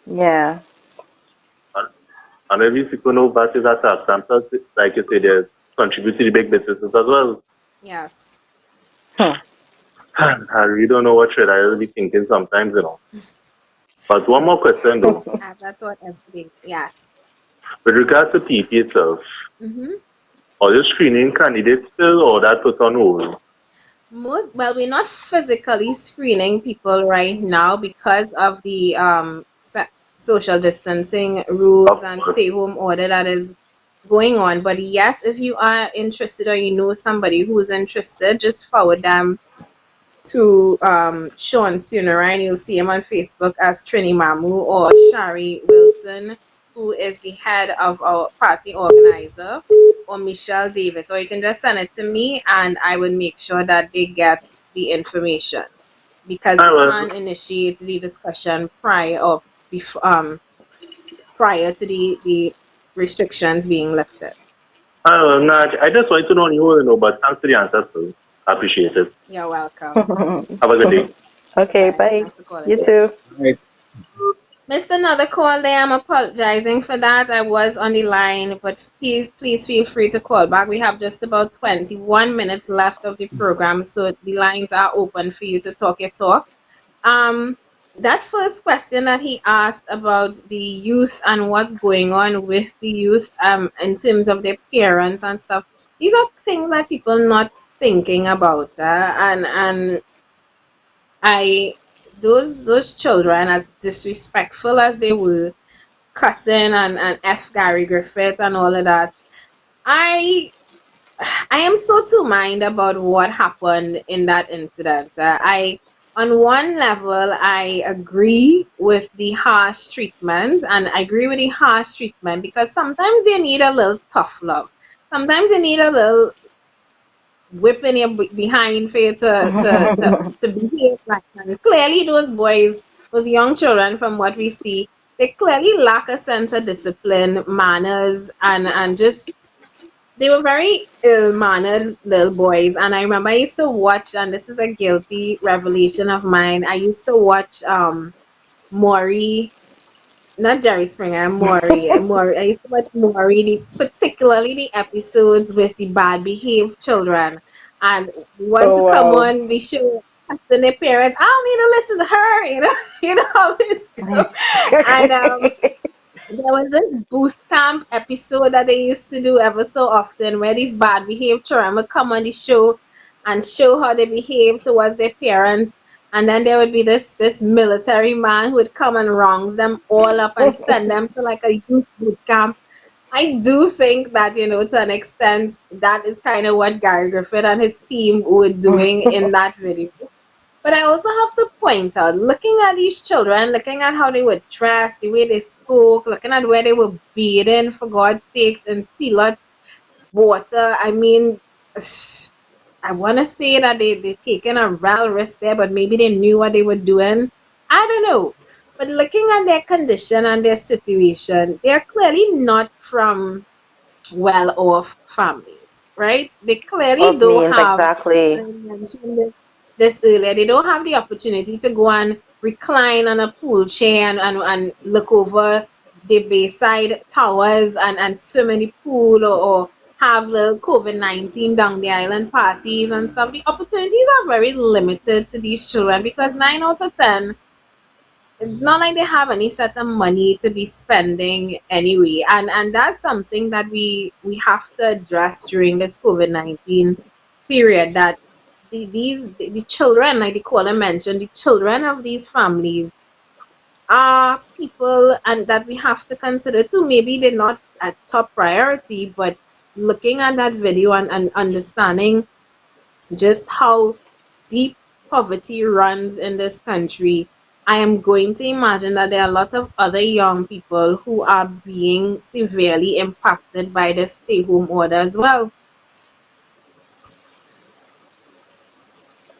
Yeah. And every people know VAT is a tax. And plus, like you said, they contribute to the big businesses as well. Yes. I really don't know what should I really be thinking sometimes, you know. But one more question though. I thought everything. Yes. With regards to PP itself, Mm-hmm. are you screening candidates still or that put on hold? Well, we're not physically screening people right now because of the social distancing rules Of and course. stay home order that is going on. But yes, if you are interested or you know somebody who's interested, just forward them to Sean Sooner, and you'll see him on Facebook as Trini Mamu, or Shari Wilson, who is the head of our party organizer, or Michelle Davis. Or you can just send it to me and I will make sure that they get the information, because I we will. can't initiate the discussion prior to the restrictions being lifted. I will not. I just want to know you know, but thanks for the answer, so I appreciate it. You're welcome. Have a good day. Okay, Bye. bye. Thanks for calling. You too. Right. Missed another call there. I'm apologizing for that. I was on the line, but please feel free to call back. We have just about 21 minutes left of the program, so the lines are open for you to talk your talk. That first question that he asked about the youth and what's going on with the youth, in terms of their parents and stuff, these are things that people not thinking about, and I those children, as disrespectful as they were, cussing and F Gary Griffith and all of that, I I am so two mind about what happened in that incident. On one level, I agree with the harsh treatment, and I agree with the harsh treatment because sometimes they need a little tough love. Sometimes they need a little whipping your behind for you to behave right. And clearly, those boys, those young children, from what we see, they clearly lack a sense of discipline, manners, and just they were very ill-mannered little boys. And I remember I used to watch, and this is a guilty revelation of mine. I used to watch Maury not Jerry Springer, Maury. Maury. I used to watch Maury, particularly the episodes with the bad behaved children. And once Oh you come wow. on the show, asking their parents, I don't need to listen to her, you know how this go. And there was this boost camp episode that they used to do ever so often where these bad behaved children would come on the show and show how they behave towards their parents. And then there would be this military man who would come and rounds them all up and send them to like a youth boot camp. I do think that, to an extent, that is kind of what Gary Griffith and his team were doing in that video. But I also have to point out, looking at these children, looking at how they were dressed, the way they spoke, looking at where they were bathing, for God's sakes, in sea lots water. I mean, I want to say that they taken a real risk there, but maybe they knew what they were doing. I don't know. But looking at their condition and their situation, they're clearly not from well-off families, right? They clearly Of don't means have, and exactly. I mentioned this earlier, they don't have the opportunity to go and recline on a pool chair and look over the bayside towers and swim in the pool or have little COVID-19 down the island parties and stuff. The opportunities are very limited to these children because 9 out of 10, it's not like they have any set of money to be spending anyway, and that's something that we have to address during this COVID-19 period. That the children, like the caller mentioned, the children of these families are people, and that we have to consider too. Maybe they're not a top priority, but looking at that video and understanding just how deep poverty runs in this country, I am going to imagine that there are a lot of other young people who are being severely impacted by the stay home order as well.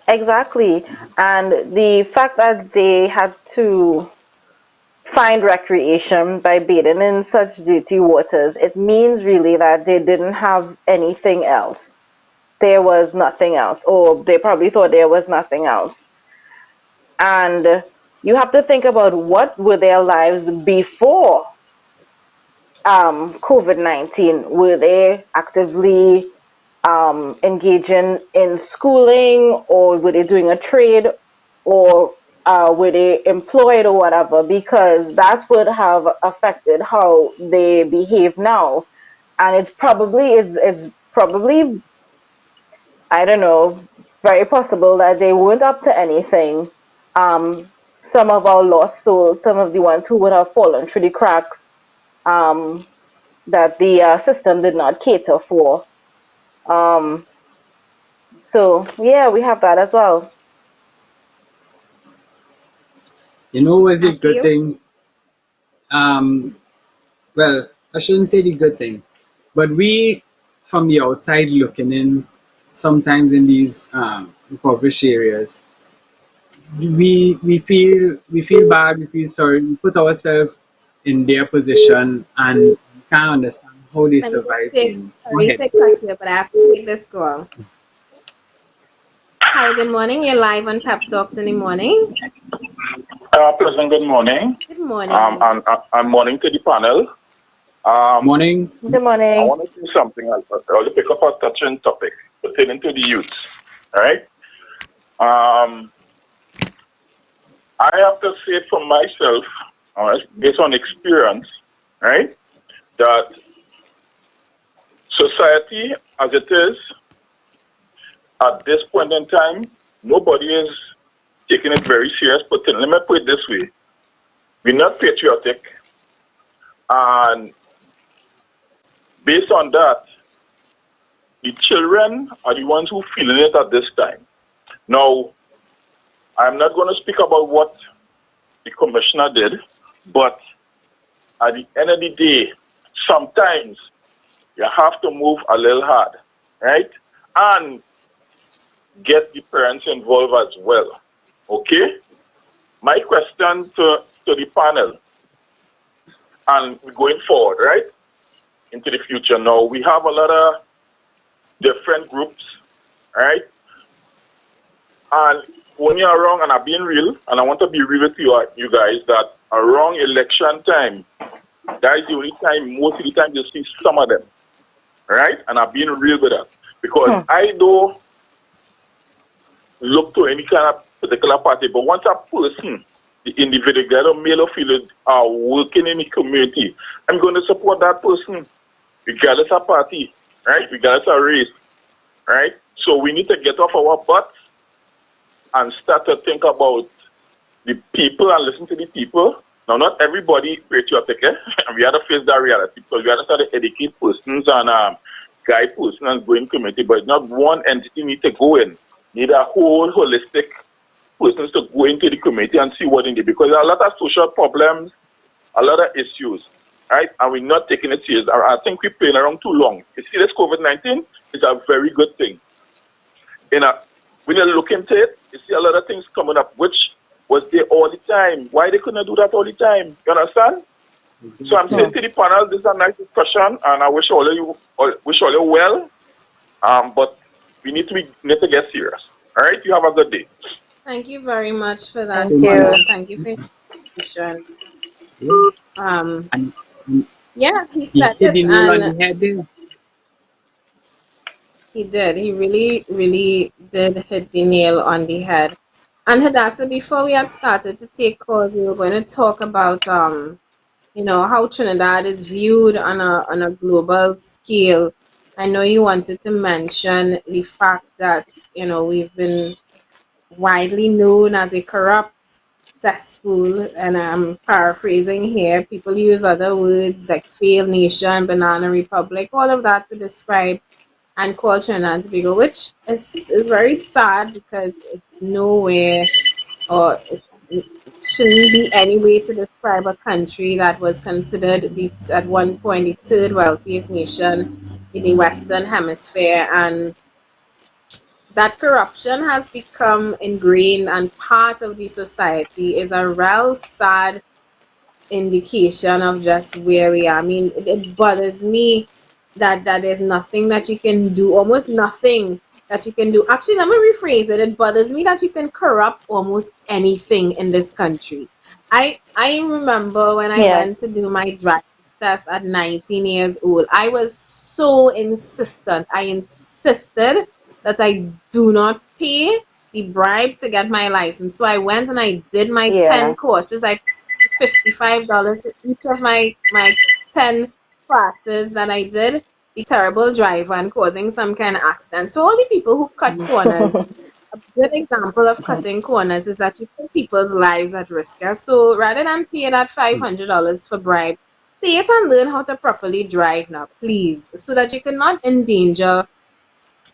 Exactly. And the fact that they had to find recreation by bathing in such dirty waters, it means really that they didn't have anything else. There was nothing else, or they probably thought there was nothing else. And you have to think about what were their lives before COVID-19. Were they actively engaging in schooling, or were they doing a trade, or were they employed or whatever? Because that would have affected how they behave now. And it's probably, I don't know, very possible that they weren't up to anything. Um, some of our lost souls, some of the ones who would have fallen through the cracks, um, that the system did not cater for. Um, so yeah, we have that as well. You know what's a good Matthew? thing? Um, well, I shouldn't say the good thing, but we, from the outside looking in, sometimes in these impoverished areas, we feel bad, we feel sorry, we put ourselves in their position, and we can't understand how they Let me just survive take, in. Go sorry ahead. to cut you, but I have to take this call. Hello, good morning. You're live on Pep Talks in the morning. Pleasant good morning. Good morning. And morning to the panel. Morning. Good I morning. want to do something. I want to pick up a touching topic pertaining to the youth. All right. Um, I have to say for myself, all right, based on experience, right, that society as it is at this point in time, nobody is taking it very serious. But let me put it this way: we're not patriotic, and based on that, the children are the ones who feeling it at this time. Now, I'm not going to speak about what the commissioner did, but at the end of the day, sometimes you have to move a little hard, right? And get the parents involved as well. Okay? My question to the panel, and going forward, right? Into the future now, we have a lot of different groups, right? And when you're wrong, and I'm being real, and I want to be real with you, you guys, that around election time, that is the only time, most of the time, you see some of them, right? And I've been real good at because I don't look to any kind of particular party, but once a person, the individual, whether male or female, are working in the community, I'm going to support that person, regardless of party, right? Regardless of race, right? So we need to get off our butts and start to think about the people and listen to the people. Now, not everybody patriotic, eh? We have to face that reality because we have to start to educate persons and guide persons and go in community, but not one entity need to go in. Need a whole holistic persons to go into the community and see what in there because there are a lot of social problems, a lot of issues, right? And we're not taking it serious. I think we're playing around too long. You see, this COVID-19 is a very good thing. When you look into it, you see a lot of things coming up, which was there all the time. Why they couldn't do that all the time? You understand? So I'm saying to the panel, this is a nice discussion, and I wish all of you well. But we need to get serious. All right, you have a good day. Thank you very much for that. Thank you. Thank you for your contribution. And Yeah, he he said hit the it, nail on and the head there. he did. He really, really did hit the nail on the head. And Hadassah, before we had started to take calls, we were going to talk about how Trinidad is viewed on a global scale. I know you wanted to mention the fact that we've been widely known as a corrupt cesspool, and I'm paraphrasing here. People use other words like failed nation, banana republic, all of that to describe and call Trinidad and Tobago, which is very sad because it's nowhere or it shouldn't be any way to describe a country that was considered at one point the third wealthiest nation in the Western Hemisphere, and that corruption has become ingrained and part of the society is a real sad indication of just where we are. I mean, it bothers me that there's nothing that you can do, almost nothing that you can do. Actually, let me rephrase it. It bothers me that you can corrupt almost anything in this country. I remember when I went to do my driver's test at 19 years old, I was so insistent. I insisted that I do not pay the bribe to get my license. So I went and I did my 10 courses. I paid $55 for each of my 10 practice that I did, be terrible driver and causing some kind of accident. So all the people who cut corners, a good example of cutting corners is that you put people's lives at risk. So rather than pay that $500 for bribe, pay it and learn how to properly drive now, please, so that you cannot endanger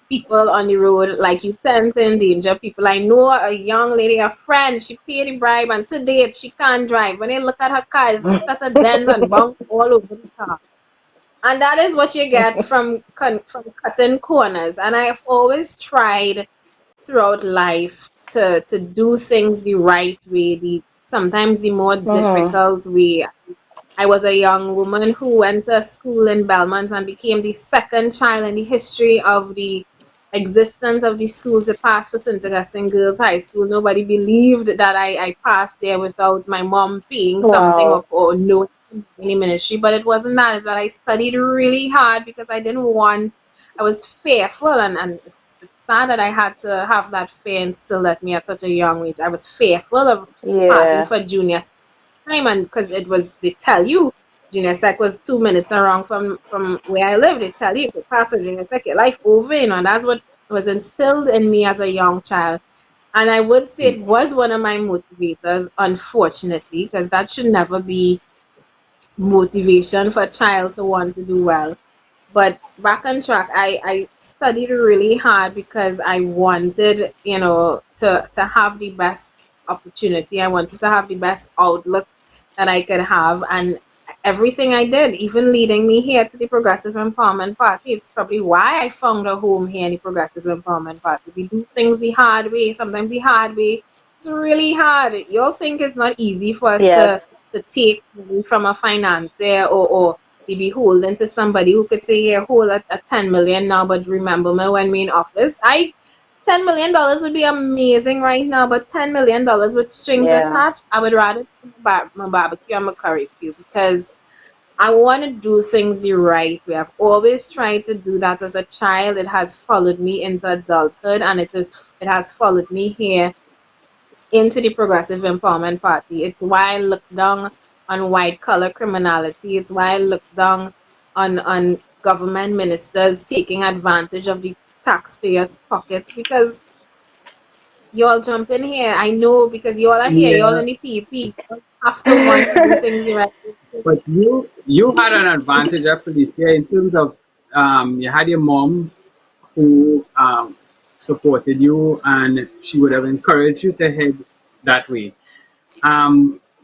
people on the road like you tend to endanger people. I know a young lady, a friend, she paid the bribe and to date she can't drive. When they look at her car, it's a set of dents and bumps all over the car. And that is what you get from cutting corners. And I've always tried throughout life to do things the right way, sometimes the more difficult way. I was a young woman who went to school in Belmont and became the second child in the history of the existence of the school to pass for St. Augustine Girls High School. Nobody believed that I passed there without my mom paying something or no any ministry, but it wasn't that. It's that I studied really hard because I was fearful, and it's sad that I had to have that fear instilled at me at such a young age. I was fearful of passing for junior time, and because they tell you junior sec was 2 minutes around from where I live. They tell you if you pass a junior sec, your life over, and that's what was instilled in me as a young child. And I would say it was one of my motivators, unfortunately, because that should never be motivation for a child to want to do well. But back on track, I studied really hard because I wanted, to have the best opportunity. I wanted to have the best outlook that I could have, and everything I did, even leading me here to the Progressive Empowerment Party, it's probably why I found a home here in the Progressive Empowerment Party. We do things the hard way. Sometimes the hard way is really hard. You'll think it's not easy for us to take money from a financier or be beholden to somebody who could say, here, hold at 10 million now, but remember me when we in office. I $10 million would be amazing right now, but $10 million with strings Yeah. attached, I would rather do my barbecue and my curry cube because I want to do things the right way. I've always tried to do that as a child. It has followed me into adulthood, and it has followed me here into the Progressive Empowerment Party. It's why I look down on white collar criminality. It's why I look down on government ministers taking advantage of the taxpayers' pockets because y'all jump in here. I know because y'all are here, y'all Yeah, in the PP. You have to want to do things the right way. but you had an advantage, Felicia, in terms of you had your mom who supported you and she would have encouraged you to head that way.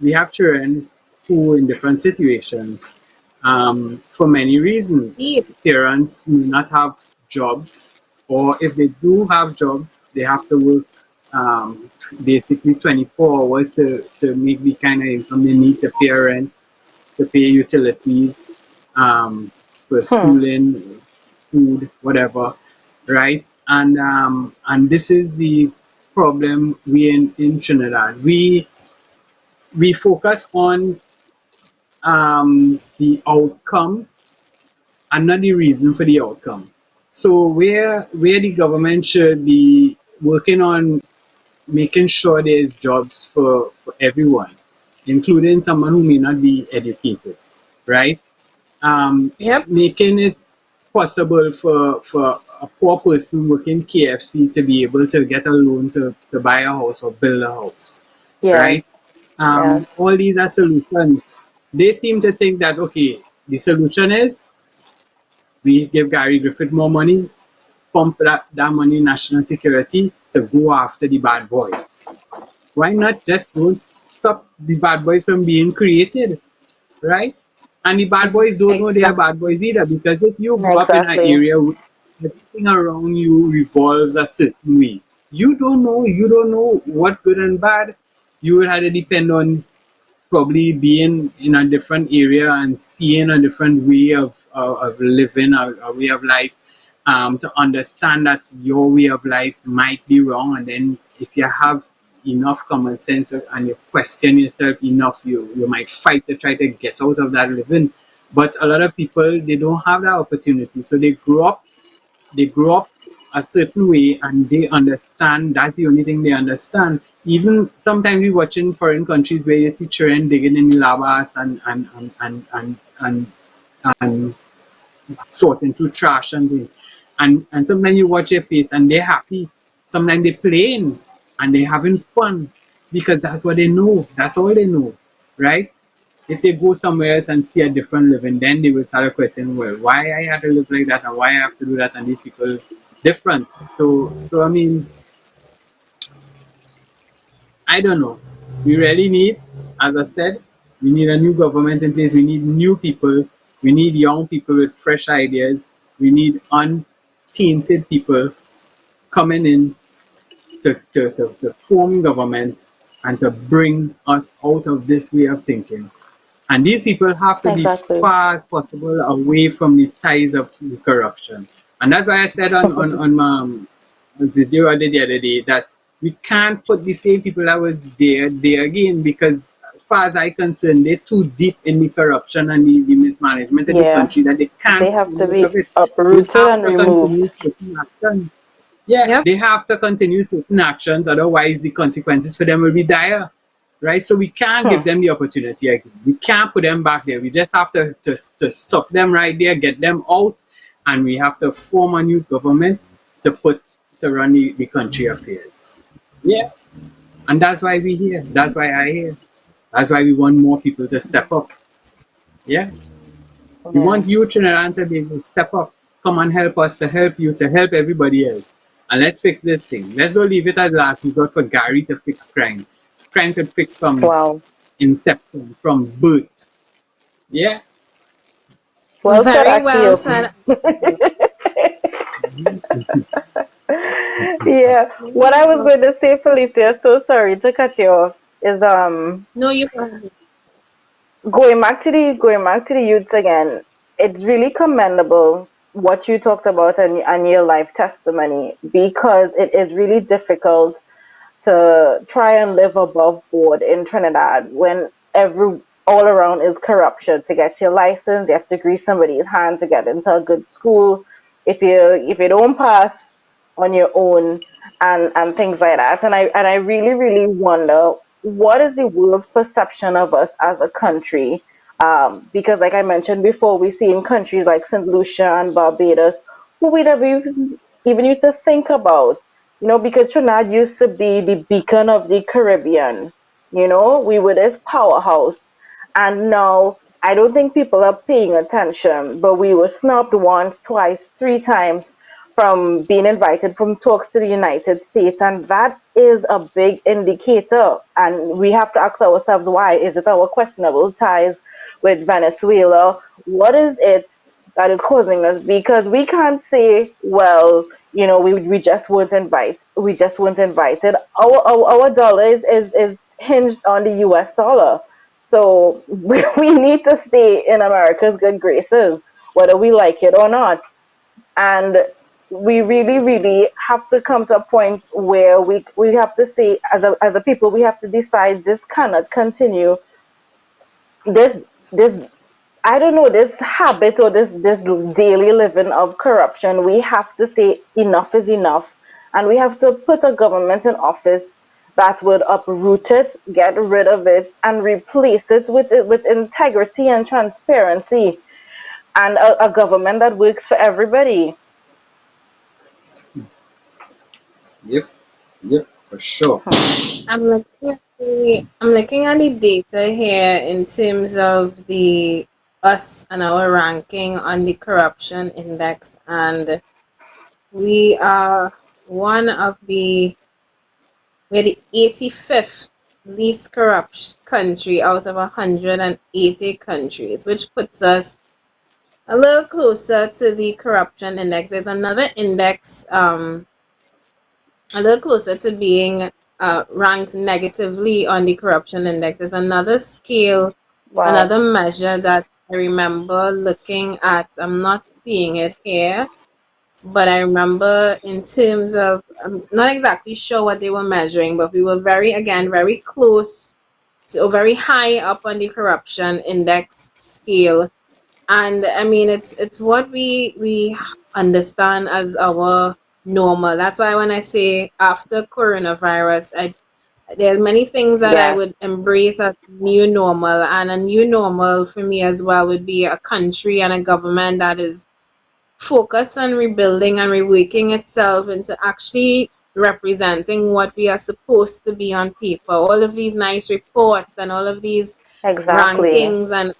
We have children who, in different situations, for many reasons, Indeed. parents may not have jobs, or if they do have jobs, they have to work basically 24 hours to make the kind of income they need to pay rent, to pay utilities, for Hmm. schooling, food, whatever, right? And this is the problem we in Trinidad. We focus on the outcome and not the reason for the outcome. So where the government should be working on making sure there's jobs for everyone, including someone who may not be educated, right? Yep. Making it possible for a poor person working KFC to be able to get a loan to buy a house or build a house, Yes. right? Yes. All these are solutions. They seem to think that, okay, the solution is we give Gary Griffith more money, pump that money in national security to go after the bad boys. Why not just don't stop the bad boys from being created, right? And the bad boys don't know they are Exactly. bad boys either, because if you grow up in an Exactly. area where everything around you revolves a certain way, you don't know what good and bad. You would have to depend on probably being in a different area and seeing a different way of living, a way of life, to understand that your way of life might be wrong. And then if you have enough common sense and you question yourself enough, you might fight to try to get out of that living. But a lot of people, they don't have that opportunity. So they grow up a certain way and they understand that's the only thing they understand. Even sometimes we watch in foreign countries where you see children digging in the lavas and sorting through trash and things. And sometimes you watch their face and they're happy. Sometimes they're playing and they're having fun because that's what they know. That's all they know, right? If they go somewhere else and see a different living, then they will start a question, well, why I have to live like that and why I have to do that and these people different. So I mean, I don't know. We really need, as I said, we need a new government in place. We need new people. We need young people with fresh ideas. We need untainted people coming in to form government and to bring us out of this way of thinking. And these people have to be Exactly. far as possible away from the ties of the corruption. And that's why I said on my video I did the other day that we can't put the same people that was there again, because as far as I'm concerned, they're too deep in the corruption and the mismanagement of the Yeah. country that they They can't have come to out be of it. They uprooted have and to removed. continue taking action. Yeah, Yep. they have to continue certain actions, otherwise the consequences for them will be dire. Right? So we can't give Hmm. them the opportunity again. We can't put them back there. We just have to stop them right there, get them out, and we have to form a new government to run the country affairs. Yeah. And that's why we're here. That's why I'm here. That's why we want more people to step up. Yeah. We Yeah. want you, Trinidad, to be able to step up, come and help us, to help you, to help everybody else. And let's fix this thing. Let's not leave it as last resort for Gary to fix crime. Crime could fix from Wow. inception, from birth. Yeah. Well said, Very well Akio. said. Yeah. What I was going to say, Felicia, so sorry to cut you off, is No, you go ahead. going back to the youths again. It's really commendable what you talked about and your life testimony, because it is really difficult to try and live above board in Trinidad when every all around is corruption. To get your license, you have to grease somebody's hand to get into a good school. If you don't pass on your own and things like that. And I really, really wonder what is the world's perception of us as a country. Because like I mentioned before, we see in countries like St. Lucia and Barbados, who we never even used to think about, because Trinidad used to be the beacon of the Caribbean. We were this powerhouse. And now I don't think people are paying attention, but we were snubbed once, twice, three times from being invited from talks to the United States. And that is a big indicator. And we have to ask ourselves, why? Is it our questionable ties with Venezuela? What is it that is causing us? Because we can't say, well, we just weren't invited. We just weren't invited. Our dollar is hinged on the US dollar. So we need to stay in America's good graces, whether we like it or not. And we really, really have to come to a point where we have to say, as a people, we have to decide this cannot continue. This I don't know, this habit or this daily living of corruption. We have to say enough is enough, and we have to put a government in office that would uproot it, get rid of it, and replace it with integrity and transparency, and a government that works for everybody. Yep, yep, for sure. I'm looking at the data here in terms of the us and our ranking on the corruption index, and we are one of we're the 85th least corrupt country out of 180 countries, which puts us a little closer to the corruption index. There's another index a little closer to being ranked negatively on the corruption index. There's another scale, Wow. another measure that I remember looking at. I'm not seeing it here, but I remember in terms of, I'm not exactly sure what they were measuring, but we were very close to, or very high up on the corruption index scale. And I mean, it's what we understand as our normal. That's why when I say after coronavirus, there are many things that I Yeah, would embrace as new normal, and a new normal for me as well would be a country and a government that is focused on rebuilding and reworking itself into actually representing what we are supposed to be on paper. All of these nice reports and all of these exactly. rankings and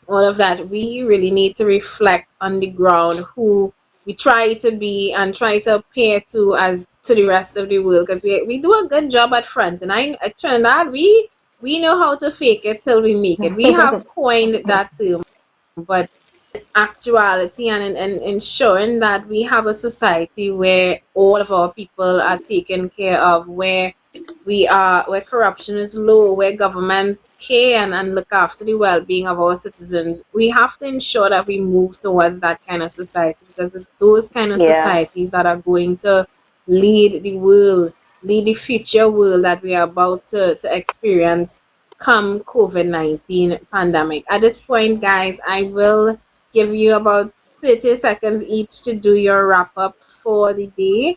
all of that, we really need to reflect on the ground who we try to be and try to appear to as to the rest of the world, because we do a good job at front, and I at Trinidad we know how to fake it till we make it. We have coined that term, but actuality and in ensuring that we have a society where all of our people are taken care of, where corruption is low, where governments care and look after the well-being of our citizens. We have to ensure that we move towards that kind of society, because it's those kind of Yeah. societies that are going to lead the world, lead the future world that we are about to experience come COVID-19 pandemic. At this point, guys, I will give you about 30 seconds each to do your wrap up for the day.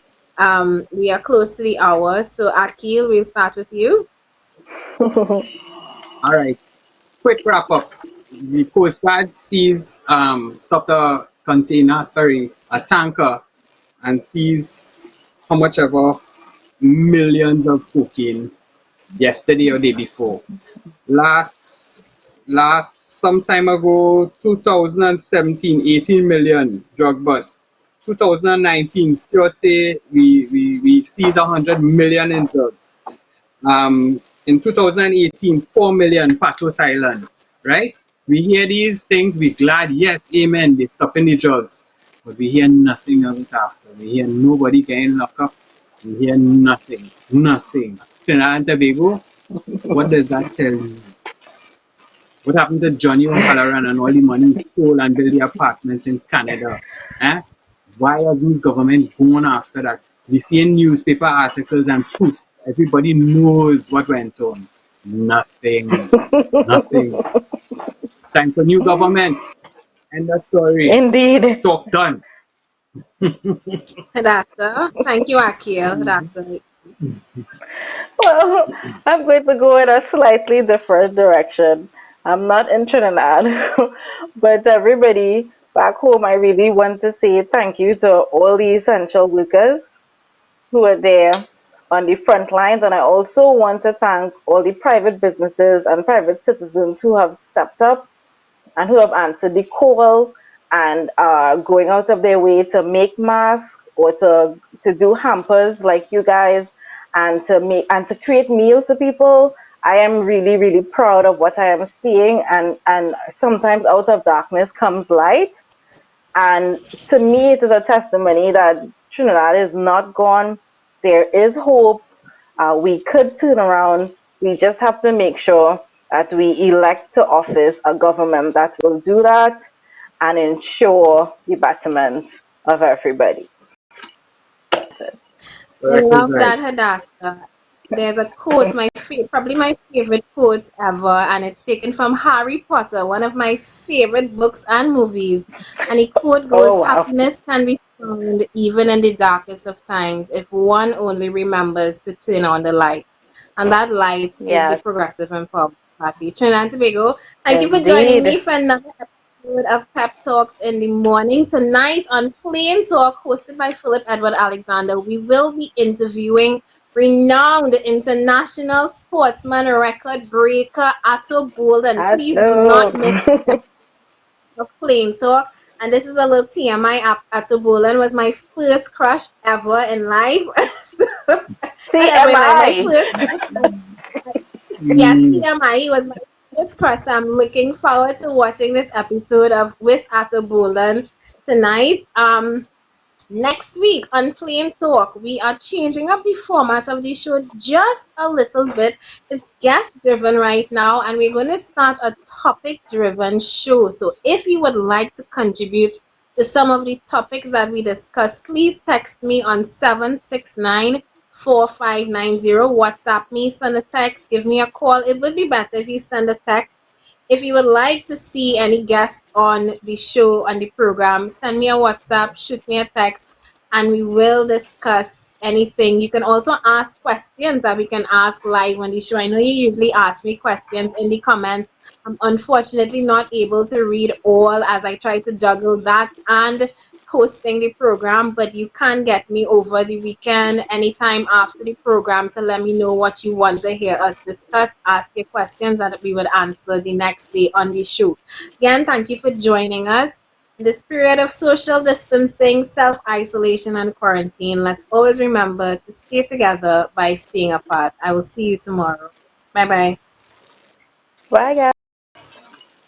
We are close to the hour, so Akil, we'll start with you. All right, quick wrap up. The Coast Guard stopped a tanker, and seized how much ever millions of cocaine yesterday or day before. Last some time ago, 2017, 18 million drug bust. 2019, still say we seized 100 million in drugs. In 2018, 4 million Patos Island, right? We hear these things, we glad, yes, amen, they're stopping the drugs. But we hear nothing of it after. We hear nobody getting locked up. We hear nothing, nothing. Trinidad and Tobago, what does that tell you? What happened to Johnny O'Halloran and all the money he stole and built the apartments in Canada? Eh? Why are these governments going after that? We see in newspaper articles and poof, everybody knows what went on. Nothing. Nothing. Time for new government. End of story. Indeed. Talk done. Hadassah. Thank you, Akil. Hadassah. Well, I'm going to go in a slightly different direction. I'm not in Trinidad, but everybody back home, I really want to say thank you to all the essential workers who are there on the front lines. And I also want to thank all the private businesses and private citizens who have stepped up and who have answered the call and are going out of their way to make masks or to do hampers like you guys and to create meals for people. I am really, really proud of what I am seeing, and sometimes out of darkness comes light. And to me, it is a testimony that Trinidad is not gone. There is hope. We could turn around. We just have to make sure that we elect to office a government that will do that and ensure the betterment of everybody. I Correct is love right. that, Hadassah. There's a quote, probably my favorite quote ever, and it's taken from Harry Potter, one of my favorite books and movies. And the quote Oh, goes, wow. "Happiness can be found even in the darkest of times if one only remembers to turn on the light." And that light is the Yes, Progressive Empowerment Party. Trinidad and Tobago, thank you for joining me indeed. for another episode of Pep Talks in the Morning. Tonight on Plain Talk, hosted by Philip Edward Alexander, we will be interviewing renowned international sportsman record breaker Atto Bolden. Please do Hello. not miss of Plain Talk. And this is a little TMI. Atto Bolden was my first crush ever in life. Not ever in life, my TMI. first crush. Yes, Mm. TMI was my first crush. So I'm looking forward to watching this episode of with Atto Bolden tonight. Next week on Plain Talk, we are changing up the format of the show just a little bit. It's guest driven right now, and we're going to start a topic driven show. So, if you would like to contribute to some of the topics that we discuss, please text me on 769-4590. WhatsApp me, send a text, give me a call. It would be better if you send a text. If you would like to see any guests on the show, on the program, send me a WhatsApp, shoot me a text, and we will discuss anything. You can also ask questions that we can ask live on the show. I know you usually ask me questions in the comments. I'm unfortunately not able to read all as I try to juggle that and hosting the program, but you can get me over the weekend anytime after the program to let me know what you want to hear us discuss, ask your questions that we would answer the next day on the show. Again, thank you for joining us. In this period of social distancing, self-isolation, and quarantine, let's always remember to stay together by staying apart. I will see you tomorrow. Bye-bye. Bye, guys.